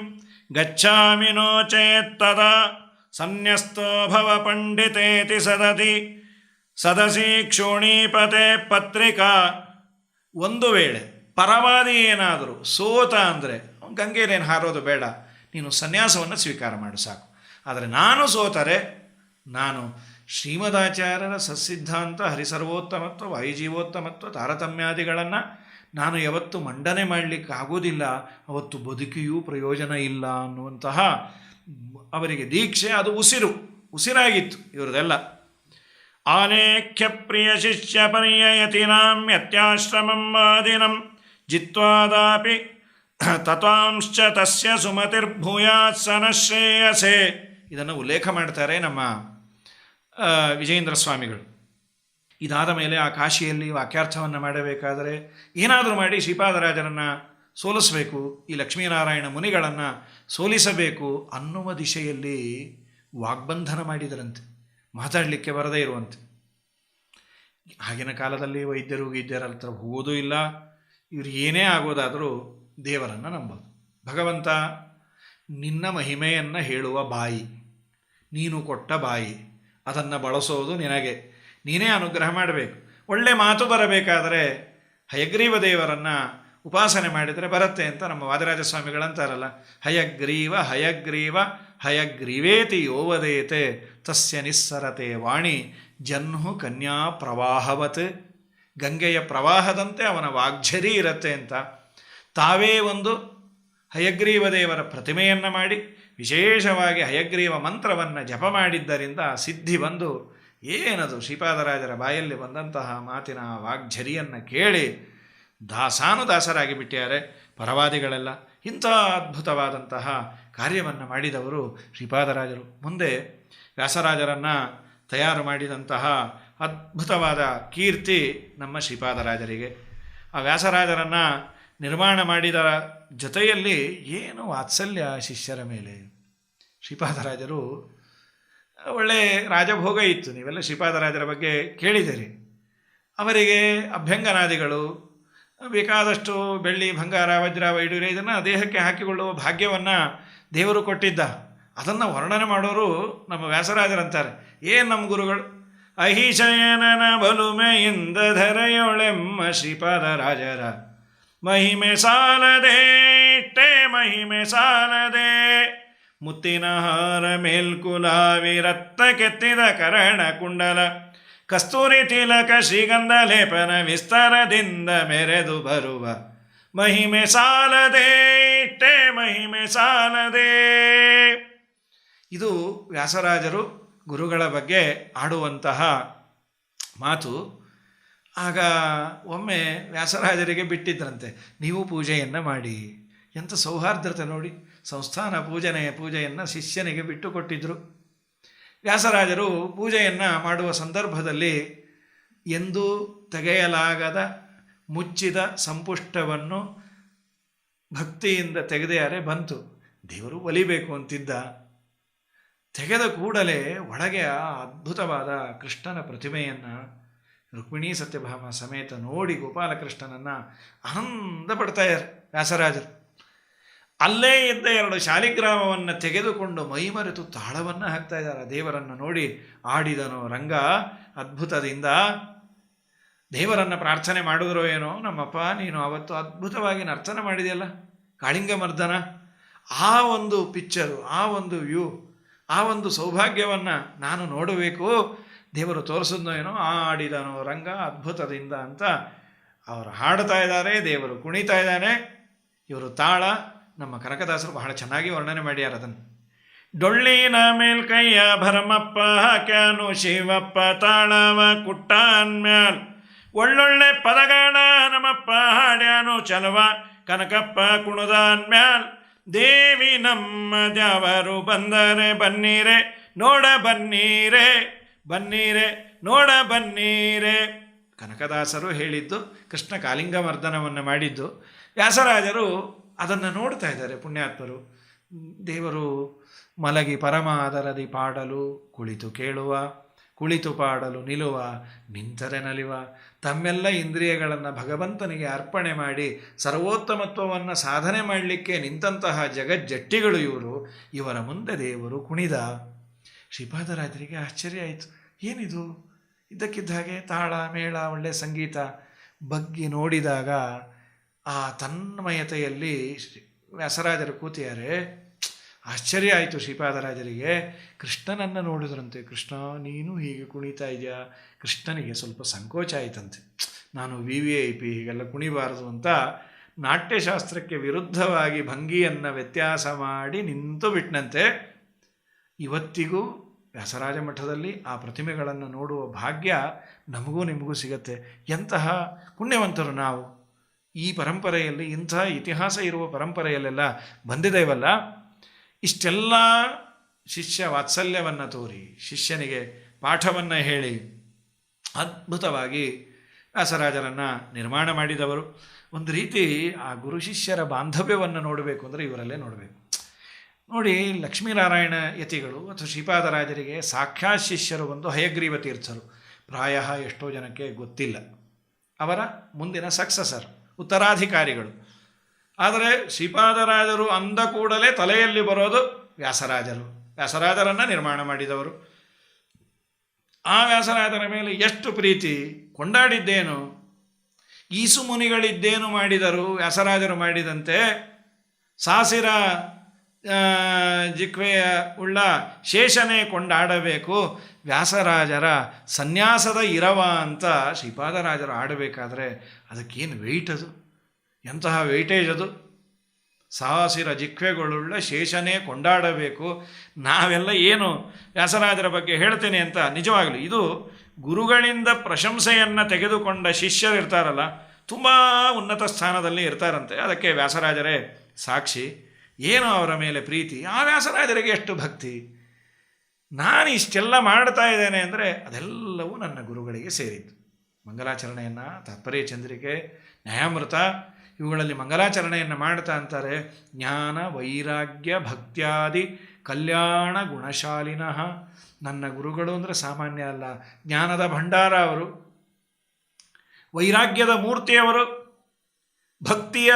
B: ಗಚ್ಚಾಮಿ ನೋ ಚೇತ್ತದ ಸನ್ಯಸ್ತೋ ಭವ ಪಂಡಿತೇತಿ ಸದಸಿ ಕ್ಷೋಣೀಪತೆ ಪತ್ರಿಕಾ. ಒಂದು ವೇಳೆ ಪರವಾದಿ ಏನಾದರೂ ಸೋತ ಅಂದರೆ ಗಂಗೆನೇನು ಹಾರೋದು ಬೇಡ, ನೀನು ಸನ್ಯಾಸವನ್ನು ಸ್ವೀಕಾರ ಮಾಡು ಸಾಕು. ಆದರೆ ನಾನು ಸೋತರೆ ನಾನು ಶ್ರೀಮದಾಚಾರ್ಯರ ಸತ್ಸಿದ್ಧಾಂತ, ಹರಿಸರ್ವೋತ್ತಮತ್ವ, ವಾಯುಜೀವೋತ್ತಮತ್ವ, ತಾರತಮ್ಯಾದಿಗಳನ್ನು ನಾನು ಯಾವತ್ತೂ ಮಂಡನೆ ಮಾಡಲಿಕ್ಕೆ ಆಗೋದಿಲ್ಲ, ಅವತ್ತು ಬದುಕಿಯೂ ಪ್ರಯೋಜನ ಇಲ್ಲ ಅನ್ನುವಂತಹ ಅವರಿಗೆ ದೀಕ್ಷೆ, ಅದು ಉಸಿರಾಗಿತ್ತು ಇವರದೆಲ್ಲ. ಆಲೇಖ್ಯ ಪ್ರಿಯ ಶಿಷ್ಯ ಪರ್ಯಯತಿನಾಂ ಯತ್ಯಾಶ್ರಮಂ ವಾದಿನಂ ಜಿತ್ವಾದಾಪಿ ತತ್ವಾಂಶ್ಚ ತಸ್ಯ ಸುಮತಿರ್ಭೂಯಾತ್ ಸನಶ್ರೇಯಸೆ. ಇದನ್ನು ಉಲ್ಲೇಖ ಮಾಡ್ತಾರೆ ನಮ್ಮ ವಿಜಯೇಂದ್ರ ಸ್ವಾಮಿಗಳು. ಇದಾದ ಮೇಲೆ ಆ ಕಾಶಿಯಲ್ಲಿ ವಾಕ್ಯಾರ್ಥವನ್ನು ಮಾಡಬೇಕಾದರೆ ಏನಾದರೂ ಮಾಡಿ ಶ್ರೀಪಾದರಾಜರನ್ನು ಸೋಲಿಸಬೇಕು, ಈ ಲಕ್ಷ್ಮೀನಾರಾಯಣ ಮುನಿಗಳನ್ನು ಸೋಲಿಸಬೇಕು ಅನ್ನುವ ದಿಶೆಯಲ್ಲಿ ವಾಗ್ಬಂಧನ ಮಾಡಿದರಂತೆ, ಮಾತಾಡಲಿಕ್ಕೆ ಬರದೇ ಇರುವಂತೆ. ಆಗಿನ ಕಾಲದಲ್ಲಿ ವೈದ್ಯರು ಗೀದ್ಯರ ಹತ್ರ ಹೋಗೋದೂ ಇಲ್ಲ. ಇವರು ಏನೇ ಆಗೋದಾದರೂ ದೇವರನ್ನು ನಂಬೋದು. ಭಗವಂತ ನಿನ್ನ ಮಹಿಮೆಯನ್ನು ಹೇಳುವ ಬಾಯಿ, ನೀನು ಕೊಟ್ಟ ಬಾಯಿ, ಅದನ್ನು ಬಳಸೋದು ನಿನಗೆ, ನೀನೇ ಅನುಗ್ರಹ ಮಾಡಬೇಕು. ಒಳ್ಳೆ ಮಾತು ಬರಬೇಕಾದರೆ ಹಯಗ್ರೀವ ದೇವರನ್ನು ಉಪಾಸನೆ ಮಾಡಿದರೆ ಬರುತ್ತೆ ಅಂತ ನಮ್ಮ ವಾದಿರಾಜ ಸ್ವಾಮಿಗಳಂತಾರಲ್ಲ, ಹಯಗ್ರೀವ ಹಯಗ್ರೀವ ಹಯಗ್ರೀವೇತಿ ಯೋವದೇತೆ ತಸ್ಯ ನಿಸ್ಸರತೆ ವಾಣಿ ಜನ್ಹು ಕನ್ಯಾ ಪ್ರವಾಹವತ್. ಗಂಗೆಯ ಪ್ರವಾಹದಂತೆ ಅವನ ವಾಗ್ಝರಿ ಇರುತ್ತೆ ಅಂತ ತಾವೇ ಒಂದು ಹಯಗ್ರೀವ ದೇವರ ಪ್ರತಿಮೆಯನ್ನು ಮಾಡಿ ವಿಶೇಷವಾಗಿ ಹಯಗ್ರೀವ ಮಂತ್ರವನ್ನು ಜಪ ಮಾಡಿದ್ದರಿಂದ ಸಿದ್ಧಿ ಬಂದು ಏನದು ಶ್ರೀಪಾದರಾಜರ ಬಾಯಲ್ಲಿ ಬಂದಂತಹ ಮಾತಿನ ವಾಗ್ಝರಿಯನ್ನು ಕೇಳಿ ದಾಸಾನುದಾಸರಾಗಿ ಬಿಟ್ಟಿದ್ದಾರೆ ಪರವಾದಿಗಳೆಲ್ಲ. ಇಂಥ ಅದ್ಭುತವಾದಂತಹ ಕಾರ್ಯವನ್ನು ಮಾಡಿದವರು ಶ್ರೀಪಾದರಾಜರು. ಮುಂದೆ ವ್ಯಾಸರಾಜರನ್ನು ತಯಾರು ಮಾಡಿದಂತಹ ಅದ್ಭುತವಾದ ಕೀರ್ತಿ ನಮ್ಮ ಶ್ರೀಪಾದರಾಜರಿಗೆ. ಆ ವ್ಯಾಸರಾಜರನ್ನು ನಿರ್ಮಾಣ ಮಾಡಿದ ಜೊತೆಯಲ್ಲಿ ಏನು ವಾತ್ಸಲ್ಯ ಶಿಷ್ಯರ ಮೇಲೆ. ಶ್ರೀಪಾದರಾಜರು ಒಳ್ಳೆ ರಾಜಭೋಗ ಇತ್ತು, ನೀವೆಲ್ಲ ಶ್ರೀಪಾದರಾಜರ ಬಗ್ಗೆ ಕೇಳಿದಿರಿ. ಅವರಿಗೆ ಅಭ್ಯಂಗನಾದಿಗಳು ಬೇಕಾದಷ್ಟು ಬೆಳ್ಳಿ, ಬಂಗಾರ, ವಜ್ರ, ವೈಡೂರ್ಯ ಇದನ್ನು ದೇಹಕ್ಕೆ ಹಾಕಿಕೊಳ್ಳುವ ಭಾಗ್ಯವನ್ನು ದೇವರು ಕೊಟ್ಟಿದ್ದ. ಅದನ್ನು ವರ್ಣನೆ ಮಾಡೋರು ನಮ್ಮ ವ್ಯಾಸರಾಜರಂತಾರೆ. ಏನು ನಮ್ಮ ಗುರುಗಳು, ಅಹಿಶಯನನ ಬಲುಮೆಯಿಂದ ಧರೆಯೊಳೆಮ್ಮ ಶ್ರೀಪಾದರಾಜರ ಮಹಿಮೆ ಸಾಲದೆ ಇಟ್ಟೆ ಮಹಿಮೆ ಸಾಲದೆ ಮುತ್ತಿನ ಹಾರ ಮೇಲ್ಕುಲಾವಿ ರತ್ನ ಕೆತ್ತಿದ ಕರಣ ಕುಂಡಲ ಕಸ್ತೂರಿ ತಿಲಕ ಶ್ರೀಗಂಧ ಲೇಪನ ವಿಸ್ತಾರದಿಂದ ಮೆರೆದು ಬರುವ ಮಹಿಮೆ ಸಾಲದೆ ಇಟ್ಟೆ ಮಹಿಮೆ ಸಾಲದೆ. ಇದು ವ್ಯಾಸರಾಜರು ಗುರುಗಳ ಬಗ್ಗೆ ಆಡುವಂತಹ ಮಾತು. ಆಗ ಒಮ್ಮೆ ವ್ಯಾಸರಾಜರಿಗೆ ಬಿಟ್ಟಿದ್ರಂತೆ, ನೀವು ಪೂಜೆಯನ್ನು ಮಾಡಿ. ಎಂಥ ಸೌಹಾರ್ದತೆ ನೋಡಿ, ಸಂಸ್ಥಾನ ಪೂಜೆಯನ್ನು ಶಿಷ್ಯನಿಗೆ ಬಿಟ್ಟು ಕೊಟ್ಟಿದ್ದರು. ವ್ಯಾಸರಾಜರು ಪೂಜೆಯನ್ನು ಮಾಡುವ ಸಂದರ್ಭದಲ್ಲಿ ಎಂದೂ ತೆಗೆಯಲಾಗದ ಮುಚ್ಚಿದ ಸಂಪುಷ್ಟವನ್ನು ಭಕ್ತಿಯಿಂದ ತೆಗೆದೆಯಾರೆ ಬಂತು. ದೇವರು ಒಲಿಬೇಕು ಅಂತಿದ್ದ. ತೆಗೆದ ಕೂಡಲೇ ಒಳಗೆ ಆ ಅದ್ಭುತವಾದ ಕೃಷ್ಣನ ಪ್ರತಿಮೆಯನ್ನು ರುಕ್ಮಿಣೀ ಸತ್ಯಭಾಮ ಸಮೇತ ನೋಡಿ ಗೋಪಾಲಕೃಷ್ಣನನ್ನು ಆನಂದ ಪಡ್ತಾಯಿದ್ದಾರೆ ವ್ಯಾಸರಾಜರು. ಅಲ್ಲೇ ಇದ್ದ 2 ಶಾಲಿಗ್ರಾಮವನ್ನು ತೆಗೆದುಕೊಂಡು ಮೈಮರೆತು ತಾಳವನ್ನು ಹಾಕ್ತಾ ಇದ್ದಾರೆ. ದೇವರನ್ನು ನೋಡಿ ಆಡಿದನು ರಂಗ ಅದ್ಭುತದಿಂದ. ದೇವರನ್ನು ಪ್ರಾರ್ಥನೆ ಮಾಡಿದ್ರೋ ಏನೋ, ನಮ್ಮಪ್ಪ ನೀನು ಅವತ್ತು ಅದ್ಭುತವಾಗಿ ನರ್ತನ ಮಾಡಿದೆಯಲ್ಲ ಕಾಳಿಂಗ ಮರ್ದನ, ಆ ಒಂದು ಪಿಕ್ಚರು, ಆ ಒಂದು ವ್ಯೂ, ಆ ಒಂದು ಸೌಭಾಗ್ಯವನ್ನು ನಾನು ನೋಡಬೇಕು, ದೇವರು ತೋರಿಸಿದ್ನೋ ಏನೋ, ಆಡಿದನೋ ರಂಗ ಅದ್ಭುತದಿಂದ ಅಂತ ಅವರು ಹಾಡ್ತಾ ಇದ್ದಾರೆ. ದೇವರು ಕುಣಿತಾ ಇದ್ದಾನೆ. ಇವರು ತಾಳ ನಮ್ಮ ಕನಕದಾಸರು ಬಹಳ ಚೆನ್ನಾಗಿ ವರ್ಣನೆ ಮಾಡ್ಯಾರ ಅದನ್ನು. ಡೊಳ್ಳಿನ ಮೇಲ್ಕೈಯ ಭರಮಪ್ಪ ಹಾಕ್ಯಾನು ಶಿವಪ್ಪ ತಾಳವ ಕುಟ್ಟಾನ್ ಮ್ಯಾಲ್ ಒಳ್ಳೊಳ್ಳೆ ಪದಗಳ ನಮ್ಮಪ್ಪ ಹಾಡ್ಯಾನು ಚಲವ ಕನಕಪ್ಪ ಕುಣದಾನ್ಮ್ಯಾಲ್ ದೇವಿ ನಮ್ಮ ದ್ಯಾವರು ಬಂದರೆ ಬನ್ನೀರೆ ನೋಡ ಬನ್ನೀರೆ ಬನ್ನೀರೆ ನೋಡ ಬನ್ನೀರೆ. ಕನಕದಾಸರು ಹೇಳಿದ್ದು, ಕೃಷ್ಣ ಕಾಲಿಂಗ ಮರ್ದನವನ್ನು ಮಾಡಿದ್ದು, ವ್ಯಾಸರಾಜರು ಅದನ್ನು ನೋಡ್ತಾ ಇದ್ದಾರೆ. ಪುಣ್ಯಾತ್ಮರು ದೇವರು ಮಲಗಿ ಪರಮಾದರದಿ ಪಾಡಲು ಕುಳಿತು ಕೇಳುವ, ಕುಳಿತು ಪಾಡಲು ನಿಲ್ಲುವ, ನಿಂತರೆ ನಲಿವ, ತಮ್ಮೆಲ್ಲ ಇಂದ್ರಿಯಗಳನ್ನು ಭಗವಂತನಿಗೆ ಅರ್ಪಣೆ ಮಾಡಿ ಸರ್ವೋತ್ತಮತ್ವವನ್ನು ಸಾಧನೆ ಮಾಡಲಿಕ್ಕೆ ನಿಂತಹ ಜಗಜ್ಜಟ್ಟಿಗಳು ಇವರು. ಇವರ ಮುಂದೆ ದೇವರು ಕುಣಿದ. ಶ್ರೀಪಾದರಾಜರಿಗೆ ಆಶ್ಚರ್ಯ ಆಯಿತು. ಏನಿದು? ಇದ್ದಕ್ಕಿದ್ದ ಹಾಗೆ ತಾಳ ಮೇಳ ಒಳ್ಳೆಯ ಸಂಗೀತ. ಬಗ್ಗಿ ನೋಡಿದಾಗ ಆ ತನ್ಮಯತೆಯಲ್ಲಿ ವ್ಯಾಸರಾಜರು ಕೂತಿದ್ದಾರೆ. ಆಶ್ಚರ್ಯ ಆಯಿತು ಶ್ರೀಪಾದರಾಜರಿಗೆ. ಕೃಷ್ಣನನ್ನು ನೋಡಿದ್ರಂತೆ. ಕೃಷ್ಣ ನೀನು ಹೀಗೆ ಕುಣಿತಾ ಇದೆಯಾ? ಕೃಷ್ಣನಿಗೆ ಸ್ವಲ್ಪ ಸಂಕೋಚ ಆಯಿತಂತೆ. ನಾನು VIP ಹೀಗೆಲ್ಲ ಕುಣಿಬಾರದು ಅಂತ ನಾಟ್ಯಶಾಸ್ತ್ರಕ್ಕೆ ವಿರುದ್ಧವಾಗಿ ಭಂಗಿಯನ್ನು ವ್ಯತ್ಯಾಸ ಮಾಡಿ ನಿಂತು ಬಿಟ್ಟನಂತೆ. ಇವತ್ತಿಗೂ ವ್ಯಾಸರಾಜ ಮಠದಲ್ಲಿ ಆ ಪ್ರತಿಮೆಗಳನ್ನು ನೋಡುವ ಭಾಗ್ಯ ನಮಗೂ ನಿಮಗೂ ಸಿಗತ್ತೆ. ಎಂತಹ ಪುಣ್ಯವಂತರು ನಾವು! ಈ ಪರಂಪರೆಯಲ್ಲಿ, ಇಂಥ ಇತಿಹಾಸ ಇರುವ ಪರಂಪರೆಯಲ್ಲೆಲ್ಲ ಬಂದಿದ್ದೇವಲ್ಲ. ಇಷ್ಟೆಲ್ಲ ಶಿಷ್ಯ ವಾತ್ಸಲ್ಯವನ್ನು ತೋರಿ, ಶಿಷ್ಯನಿಗೆ ಪಾಠವನ್ನು ಹೇಳಿ ಅದ್ಭುತವಾಗಿ ವ್ಯಾಸರಾಜರನ್ನು ನಿರ್ಮಾಣ ಮಾಡಿದವರು. ಒಂದು ರೀತಿ ಆ ಗುರು ಶಿಷ್ಯರ ಬಾಂಧವ್ಯವನ್ನು ನೋಡಬೇಕು ಅಂದರೆ ಇವರಲ್ಲೇ ನೋಡಬೇಕು. ನೋಡಿ, ಲಕ್ಷ್ಮೀನಾರಾಯಣ ಯತಿಗಳು ಅಥವಾ ಶ್ರೀಪಾದರಾಜರಿಗೆ ಸಾಕ್ಷಾತ್ ಶಿಷ್ಯರು ಒಂದು ಹಯಗ್ರೀವ ತೀರ್ಥರು. ಪ್ರಾಯ ಎಷ್ಟೋ ಜನಕ್ಕೆ ಗೊತ್ತಿಲ್ಲ. ಅವರ ಮುಂದಿನ ಸಕ್ಸಸರ್, ಉತ್ತರಾಧಿಕಾರಿಗಳು. ಆದರೆ ಶ್ರೀಪಾದರಾಜರು ಅಂದ ಕೂಡಲೇ ತಲೆಯಲ್ಲಿ ಬರೋದು ವ್ಯಾಸರಾಜರು. ವ್ಯಾಸರಾಜರನ್ನು ನಿರ್ಮಾಣ ಮಾಡಿದವರು. ಆ ವ್ಯಾಸರಾಜರ ಮೇಲೆ ಎಷ್ಟು ಪ್ರೀತಿ! ಕೊಂಡಾಡಿದ್ದೇನು? ಈಸು ಮುನಿಗಳಿದ್ದೇನು ಮಾಡಿದರು ವ್ಯಾಸರಾಜರು ಮಾಡಿದಂತೆ? ಸಾಸಿರ ಜಿಕ್ವೆಯ ಉಳ್ಳ ಶೇಷನೇ ಕೊಂಡಾಡಬೇಕು ವ್ಯಾಸರಾಜರ ಸನ್ಯಾಸದ ಇರವ ಅಂತ ಶ್ರೀಪಾದರಾಜರು ಆಡಬೇಕಾದ್ರೆ ಅದಕ್ಕೇನು ವೆಯ್ಟ್ ಅದು! ಎಂತಹ ವೆಯ್ಟೇಜ್ ಅದು! ಸಾಸಿರ ಜಿಕ್ವೆಗಳುಳ್ಳ ಶೇಷನೇ ಕೊಂಡಾಡಬೇಕು. ನಾವೆಲ್ಲ ಏನು ವ್ಯಾಸರಾಜರ ಬಗ್ಗೆ ಹೇಳ್ತೇನೆ ಅಂತ ನಿಜವಾಗಲಿ ಇದು ಗುರುಗಳಿಂದ ಪ್ರಶಂಸೆಯನ್ನು ತೆಗೆದುಕೊಂಡ ಶಿಷ್ಯರು ಇರ್ತಾರಲ್ಲ, ತುಂಬ ಉನ್ನತ ಸ್ಥಾನದಲ್ಲಿ ಇರ್ತಾರಂತೆ. ಅದಕ್ಕೆ ವ್ಯಾಸರಾಜರೇ ಸಾಕ್ಷಿ. ಏನು ಅವರ ಮೇಲೆ ಪ್ರೀತಿ! ಆ ವ್ಯಾಸರಾಜರಿಗೆ ಎಷ್ಟು ಭಕ್ತಿ! ನಾನು ಇಷ್ಟೆಲ್ಲ ಮಾಡ್ತಾ ಇದ್ದೇನೆ ಅಂದರೆ ಅದೆಲ್ಲವೂ ನನ್ನ ಗುರುಗಳಿಗೆ ಸೇರಿದ್ದು. ಮಂಗಲಾಚರಣೆಯನ್ನು, ತಾತ್ಪರ್ಯ ಚಂದ್ರಿಕೆ, ನ್ಯಾಯಾಮೃತ ಇವುಗಳಲ್ಲಿ ಮಂಗಲಾಚರಣೆಯನ್ನು ಮಾಡ್ತಾ ಅಂತಾರೆ, ಜ್ಞಾನ ವೈರಾಗ್ಯ ಭಕ್ತ್ಯಾದಿ ಕಲ್ಯಾಣ ಗುಣಶಾಲಿನಃ. ನನ್ನ ಗುರುಗಳು ಅಂದರೆ ಸಾಮಾನ್ಯ ಅಲ್ಲ, ಜ್ಞಾನದ ಭಂಡಾರ ಅವರು, ವೈರಾಗ್ಯದ ಮೂರ್ತಿಯವರು, ಭಕ್ತಿಯ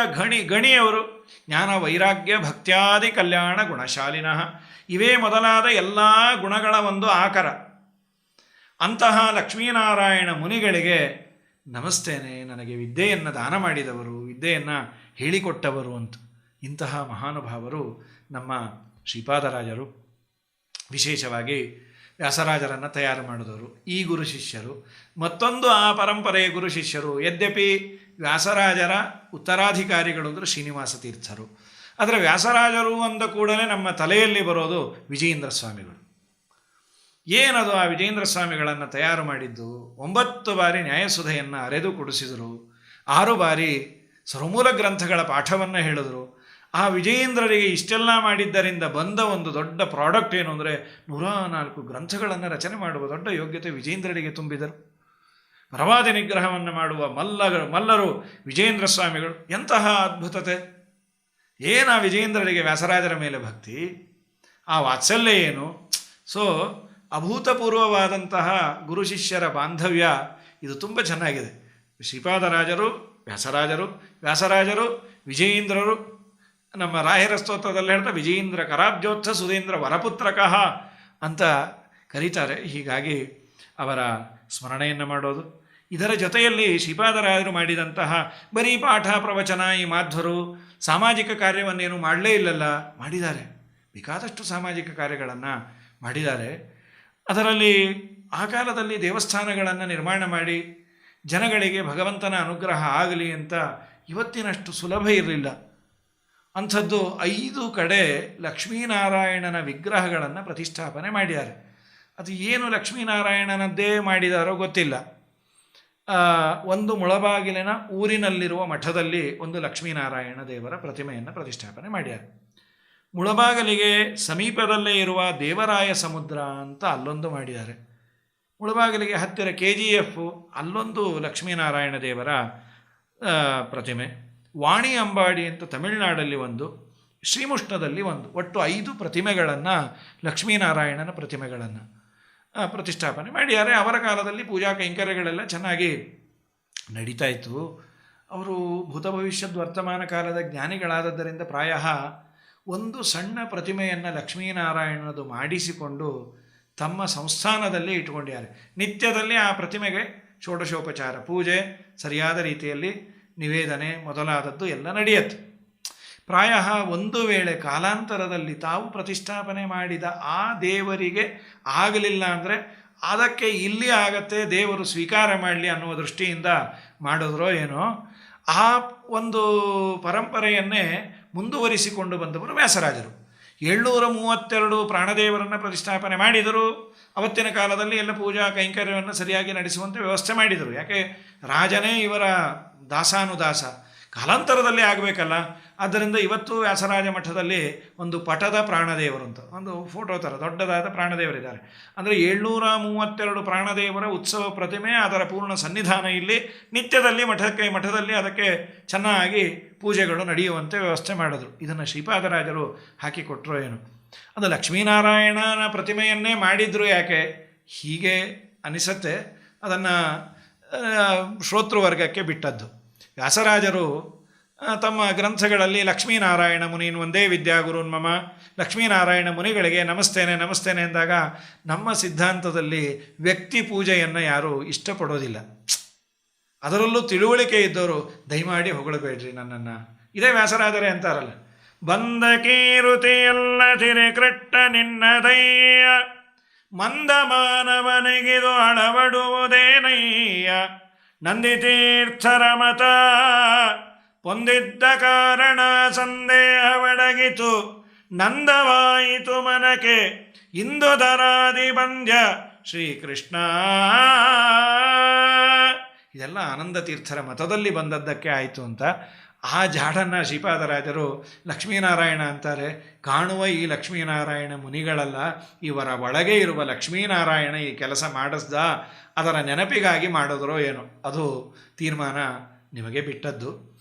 B: ಗಣಿಯವರು. ಜ್ಞಾನ ವೈರಾಗ್ಯ ಭಕ್ತ್ಯಾದಿ ಕಲ್ಯಾಣ ಗುಣಶಾಲಿನಃ, ಇವೇ ಮೊದಲಾದ ಎಲ್ಲ ಗುಣಗಳ ಒಂದು ಆಕರ. ಅಂತಹ ಲಕ್ಷ್ಮೀನಾರಾಯಣ ಮುನಿಗಳಿಗೆ ನಮಸ್ತೇನೆ, ನನಗೆ ವಿದ್ಯೆಯನ್ನು ದಾನ ಮಾಡಿದವರು, ವಿದ್ಯೆಯನ್ನು ಹೇಳಿಕೊಟ್ಟವರು ಅಂತ. ಇಂತಹ ಮಹಾನುಭಾವರು ನಮ್ಮ ಶ್ರೀಪಾದರಾಜರು. ವಿಶೇಷವಾಗಿ ವ್ಯಾಸರಾಜರನ್ನು ತಯಾರು ಮಾಡಿದವರು ಈ ಗುರು ಶಿಷ್ಯರು. ಮತ್ತೊಂದು ಆ ಪರಂಪರೆಯ ಗುರು ಶಿಷ್ಯರು. ಯದ್ಯಪಿ ವ್ಯಾಸರಾಜರ ಉತ್ತರಾಧಿಕಾರಿಗಳು ಅಂದರೆ ಶ್ರೀನಿವಾಸ ತೀರ್ಥರು. ಆದರೆ ವ್ಯಾಸರಾಜರು ಅಂದ ಕೂಡಲೇ ನಮ್ಮ ತಲೆಯಲ್ಲಿ ಬರೋದು ವಿಜಯೇಂದ್ರ ಸ್ವಾಮಿಗಳು. ಏನದು ಆ ವಿಜಯೇಂದ್ರ ಸ್ವಾಮಿಗಳನ್ನು ತಯಾರು ಮಾಡಿದ್ದು? 9 ಬಾರಿ ನ್ಯಾಯಸುಧೆಯನ್ನು ಅರೆದು ಕೊಡಿಸಿದರು, 6 ಬಾರಿ ಸರ್ವಮೂಲ ಗ್ರಂಥಗಳ ಪಾಠವನ್ನು ಹೇಳಿದರು. ಆ ವಿಜಯೇಂದ್ರರಿಗೆ ಇಷ್ಟೆಲ್ಲ ಮಾಡಿದ್ದರಿಂದ ಬಂದ ಒಂದು ದೊಡ್ಡ ಪ್ರಾಡಕ್ಟ್ ಏನು ಅಂದರೆ 104 ಗ್ರಂಥಗಳನ್ನು ರಚನೆ ಮಾಡುವ ದೊಡ್ಡ ಯೋಗ್ಯತೆ ವಿಜಯೇಂದ್ರರಿಗೆ ತುಂಬಿದರು. ಪರವಾದಿ ನಿಗ್ರಹವನ್ನು ಮಾಡುವ ಮಲ್ಲರು ವಿಜಯೇಂದ್ರ ಸ್ವಾಮಿಗಳು. ಎಂತಹ ಅದ್ಭುತತೆ! ಏನು ಆ ವಿಜಯೇಂದ್ರರಿಗೆ ವ್ಯಾಸರಾಜರ ಮೇಲೆ ಭಕ್ತಿ, ಆ ವಾತ್ಸಲ್ಯ ಏನು! ಸೊ ಅಭೂತಪೂರ್ವವಾದಂತಹ ಗುರು ಶಿಷ್ಯರ ಬಾಂಧವ್ಯ ಇದು ತುಂಬ ಚೆನ್ನಾಗಿದೆ. ಶ್ರೀಪಾದರಾಜರು, ವ್ಯಾಸರಾಜರು, ವಿಜಯೇಂದ್ರರು. ನಮ್ಮ ರಾಯರ ಸ್ತೋತ್ರದಲ್ಲಿ ಹೇಳ್ತಾ ವಿಜಯೇಂದ್ರ ಕರಾಬ್ಜೋತ್ಥ ಸುಧೇಂದ್ರ ವರಪುತ್ರಕಃ ಅಂತ ಕರೀತಾರೆ. ಹೀಗಾಗಿ ಅವರ ಸ್ಮರಣೆಯನ್ನು ಮಾಡೋದು. ಇದರ ಜೊತೆಯಲ್ಲಿ ಶ್ರೀಪಾದರಾಜರು ಮಾಡಿದಂತಹ ಬರೀ ಪಾಠ ಪ್ರವಚನ, ಈ ಮಾಧ್ವರು ಸಾಮಾಜಿಕ ಕಾರ್ಯವನ್ನೇನು ಮಾಡಲೇ ಇಲ್ಲಲ್ಲ, ಮಾಡಿದ್ದಾರೆ. ಬೇಕಾದಷ್ಟು ಸಾಮಾಜಿಕ ಕಾರ್ಯಗಳನ್ನು ಮಾಡಿದ್ದಾರೆ. ಅದರಲ್ಲಿ ಆ ಕಾಲದಲ್ಲಿ ದೇವಸ್ಥಾನಗಳನ್ನು ನಿರ್ಮಾಣ ಮಾಡಿ ಜನಗಳಿಗೆ ಭಗವಂತನ ಅನುಗ್ರಹ ಆಗಲಿ ಅಂತ ಇವತ್ತಿನಷ್ಟು ಸುಲಭ ಇರಲಿಲ್ಲ. ಅಂಥದ್ದು 5 ಕಡೆ ಲಕ್ಷ್ಮೀನಾರಾಯಣನ ವಿಗ್ರಹಗಳನ್ನು ಪ್ರತಿಷ್ಠಾಪನೆ ಮಾಡಿದ್ದಾರೆ. ಅದು ಏನು ಲಕ್ಷ್ಮೀನಾರಾಯಣನದ್ದೇ ಮಾಡಿದಾರೋ ಗೊತ್ತಿಲ್ಲ. ಒಂದು ಮುಳಬಾಗಿಲಿನ ಊರಿನಲ್ಲಿರುವ ಮಠದಲ್ಲಿ ಒಂದು ಲಕ್ಷ್ಮೀನಾರಾಯಣ ದೇವರ ಪ್ರತಿಮೆಯನ್ನು ಪ್ರತಿಷ್ಠಾಪನೆ ಮಾಡ್ಯಾರ. ಮುಳಬಾಗಿಲಿಗೆ ಸಮೀಪದಲ್ಲೇ ಇರುವ ದೇವರಾಯ ಸಮುದ್ರ ಅಂತ ಅಲ್ಲೊಂದು ಮಾಡಿದ್ದಾರೆ. ಮುಳಬಾಗಿಲಿಗೆ ಹತ್ತಿರ KGF ಅಲ್ಲೊಂದು ಲಕ್ಷ್ಮೀನಾರಾಯಣ ದೇವರ ಪ್ರತಿಮೆ. ವಾಣಿ ಅಂಬಾಡಿ ಅಂತ ತಮಿಳುನಾಡಲ್ಲಿ ಒಂದು, ಶ್ರೀಮುಷ್ಣದಲ್ಲಿ ಒಂದು, ಒಟ್ಟು 5 ಪ್ರತಿಮೆಗಳನ್ನು, ಲಕ್ಷ್ಮೀನಾರಾಯಣನ ಪ್ರತಿಮೆಗಳನ್ನು ಪ್ರತಿಷ್ಠಾಪನೆ ಮಾಡಿದ್ದಾರೆ. ಅವರ ಕಾಲದಲ್ಲಿ ಪೂಜಾ ಕೈಂಕರ್ಯಗಳೆಲ್ಲ ಚೆನ್ನಾಗಿ ನಡೀತಾ ಇತ್ತು. ಅವರು ಭೂತ ಭವಿಷ್ಯದ ವರ್ತಮಾನ ಕಾಲದ ಜ್ಞಾನಿಗಳಾದದ್ದರಿಂದ ಪ್ರಾಯ ಒಂದು ಸಣ್ಣ ಪ್ರತಿಮೆಯನ್ನು ಲಕ್ಷ್ಮೀನಾರಾಯಣನದು ಮಾಡಿಸಿಕೊಂಡು ತಮ್ಮ ಸಂಸ್ಥಾನದಲ್ಲಿ ಇಟ್ಕೊಂಡಿದ್ದಾರೆ. ನಿತ್ಯದಲ್ಲಿ ಆ ಪ್ರತಿಮೆಗೆ ಷೋಡಶೋಪಚಾರ ಪೂಜೆ, ಸರಿಯಾದ ರೀತಿಯಲ್ಲಿ ನಿವೇದನೆ ಮೊದಲಾದದ್ದು ಎಲ್ಲ ನಡೆಯುತ್ತೆ. ಪ್ರಾಯ ಒಂದು ವೇಳೆ ಕಾಲಾಂತರದಲ್ಲಿ ತಾವು ಪ್ರತಿಷ್ಠಾಪನೆ ಮಾಡಿದ ಆ ದೇವರಿಗೆ ಆಗಲಿಲ್ಲ ಅಂದರೆ ಅದಕ್ಕೆ ಇಲ್ಲಿ ಆಗತ್ತೆ, ದೇವರು ಸ್ವೀಕಾರ ಮಾಡಲಿ ಅನ್ನುವ ದೃಷ್ಟಿಯಿಂದ ಮಾಡಿದ್ರೋ ಏನೋ, ಆ ಒಂದು ಪರಂಪರೆಯನ್ನೇ ಮುಂದುವರಿಸಿಕೊಂಡು ಬಂದವರು ವ್ಯಾಸರಾಜರು. 732 ಪ್ರಾಣದೇವರನ್ನು ಪ್ರತಿಷ್ಠಾಪನೆ ಮಾಡಿದರು. ಅವತ್ತಿನ ಕಾಲದಲ್ಲಿ ಎಲ್ಲ ಪೂಜಾ ಕೈಂಕರ್ಯವನ್ನು ಸರಿಯಾಗಿ ನಡೆಸುವಂತೆ ವ್ಯವಸ್ಥೆ ಮಾಡಿದರು. ಯಾಕೆ, ರಾಜನೇ ಇವರ ದಾಸಾನುದಾಸ, ಕಾಲಾಂತರದಲ್ಲಿ ಆಗಬೇಕಲ್ಲ. ಆದ್ದರಿಂದ ಇವತ್ತು ವ್ಯಾಸರಾಜ ಮಠದಲ್ಲಿ ಒಂದು ಪಟದ ಪ್ರಾಣದೇವರು ಅಂತ ಒಂದು ಫೋಟೋ ಥರ ದೊಡ್ಡದಾದ ಪ್ರಾಣದೇವರಿದ್ದಾರೆ. ಅಂದರೆ 732 ಪ್ರಾಣದೇವರ ಉತ್ಸವ ಪ್ರತಿಮೆ, ಅದರ ಪೂರ್ಣ ಸನ್ನಿಧಾನ ಇಲ್ಲಿ ನಿತ್ಯದಲ್ಲಿ ಮಠದಲ್ಲಿ ಅದಕ್ಕೆ ಚೆನ್ನಾಗಿ ಪೂಜೆಗಳು ನಡೆಯುವಂತೆ ವ್ಯವಸ್ಥೆ ಮಾಡಿದ್ರು. ಇದನ್ನು ಶ್ರೀಪಾದರಾಜರು ಹಾಕಿಕೊಟ್ರೋ ಏನು. ಅದು ಲಕ್ಷ್ಮೀನಾರಾಯಣನ ಪ್ರತಿಮೆಯನ್ನೇ ಮಾಡಿದ್ರು ಯಾಕೆ, ಹೀಗೆ ಅನಿಸತ್ತೆ. ಅದನ್ನು ಶ್ರೋತೃವರ್ಗಕ್ಕೆ ಬಿಟ್ಟದ್ದು. ವ್ಯಾಸರಾಜರು ತಮ್ಮ ಗ್ರಂಥಗಳಲ್ಲಿ ಲಕ್ಷ್ಮೀನಾರಾಯಣ ಮುನೀನ್ ಒಂದೇ ವಿದ್ಯಾಗುರುನ್ ಮಮ, ಲಕ್ಷ್ಮೀನಾರಾಯಣ ಮುನಿಗಳಿಗೆ ನಮಸ್ತೇನೆ ಎಂದಾಗ ನಮ್ಮ ಸಿದ್ಧಾಂತದಲ್ಲಿ ವ್ಯಕ್ತಿ ಪೂಜೆಯನ್ನು ಯಾರೂ ಇಷ್ಟಪಡೋದಿಲ್ಲ. ಅದರಲ್ಲೂ ತಿಳುವಳಿಕೆ ಇದ್ದವರು ದಯಮಾಡಿ ಹೊಗಳಬೇಡ್ರಿ ನನ್ನನ್ನು. ಇದೇ ವ್ಯಾಸರಾಜರೇ ಅಂತಾರಲ್ಲ, ಬಂದ ಕೀರುತಿಯಲ್ಲ ತಿರೆ ಕೃಟ್ಟ ನಿನ್ನದಯ್ಯ, ಮಂದ ಮಾನವನಿಗಿದು ಅಳವಡುವುದೇನಯ್ಯ, ನಂದಿತೀರ್ಥರ ಮತ ಪೊಂದಿದ್ದ ಕಾರಣ ಸಂದೇಹವಡಗಿತು, ನಂದವಾಯಿತು ಮನಕೆ ಇಂದು ದರಾದಿ ಬಂದ್ಯ ಶ್ರೀಕೃಷ್ಣ. ಇದೆಲ್ಲ ಆನಂದ ತೀರ್ಥರ ಮತದಲ್ಲಿ ಬಂದದ್ದಕ್ಕೆ ಆಯಿತು ಅಂತ ಆ ಜಾಡನ್ನು ಶ್ರೀಪಾದರಾಜರು ಲಕ್ಷ್ಮೀನಾರಾಯಣ ಅಂತಾರೆ. ಕಾಣುವ ಈ ಲಕ್ಷ್ಮೀನಾರಾಯಣ ಮುನಿಗಳಲ್ಲ, ಇವರ ಒಳಗೆ ಇರುವ ಲಕ್ಷ್ಮೀನಾರಾಯಣ ಈ ಕೆಲಸ ಮಾಡಿಸ್ದ, ಅದರ ನೆನಪಿಗಾಗಿ ಮಾಡಿದ್ರೋ ಏನೋ, ಅದು ತೀರ್ಮಾನ ನಿಮಗೆ ಬಿಟ್ಟದ್ದು.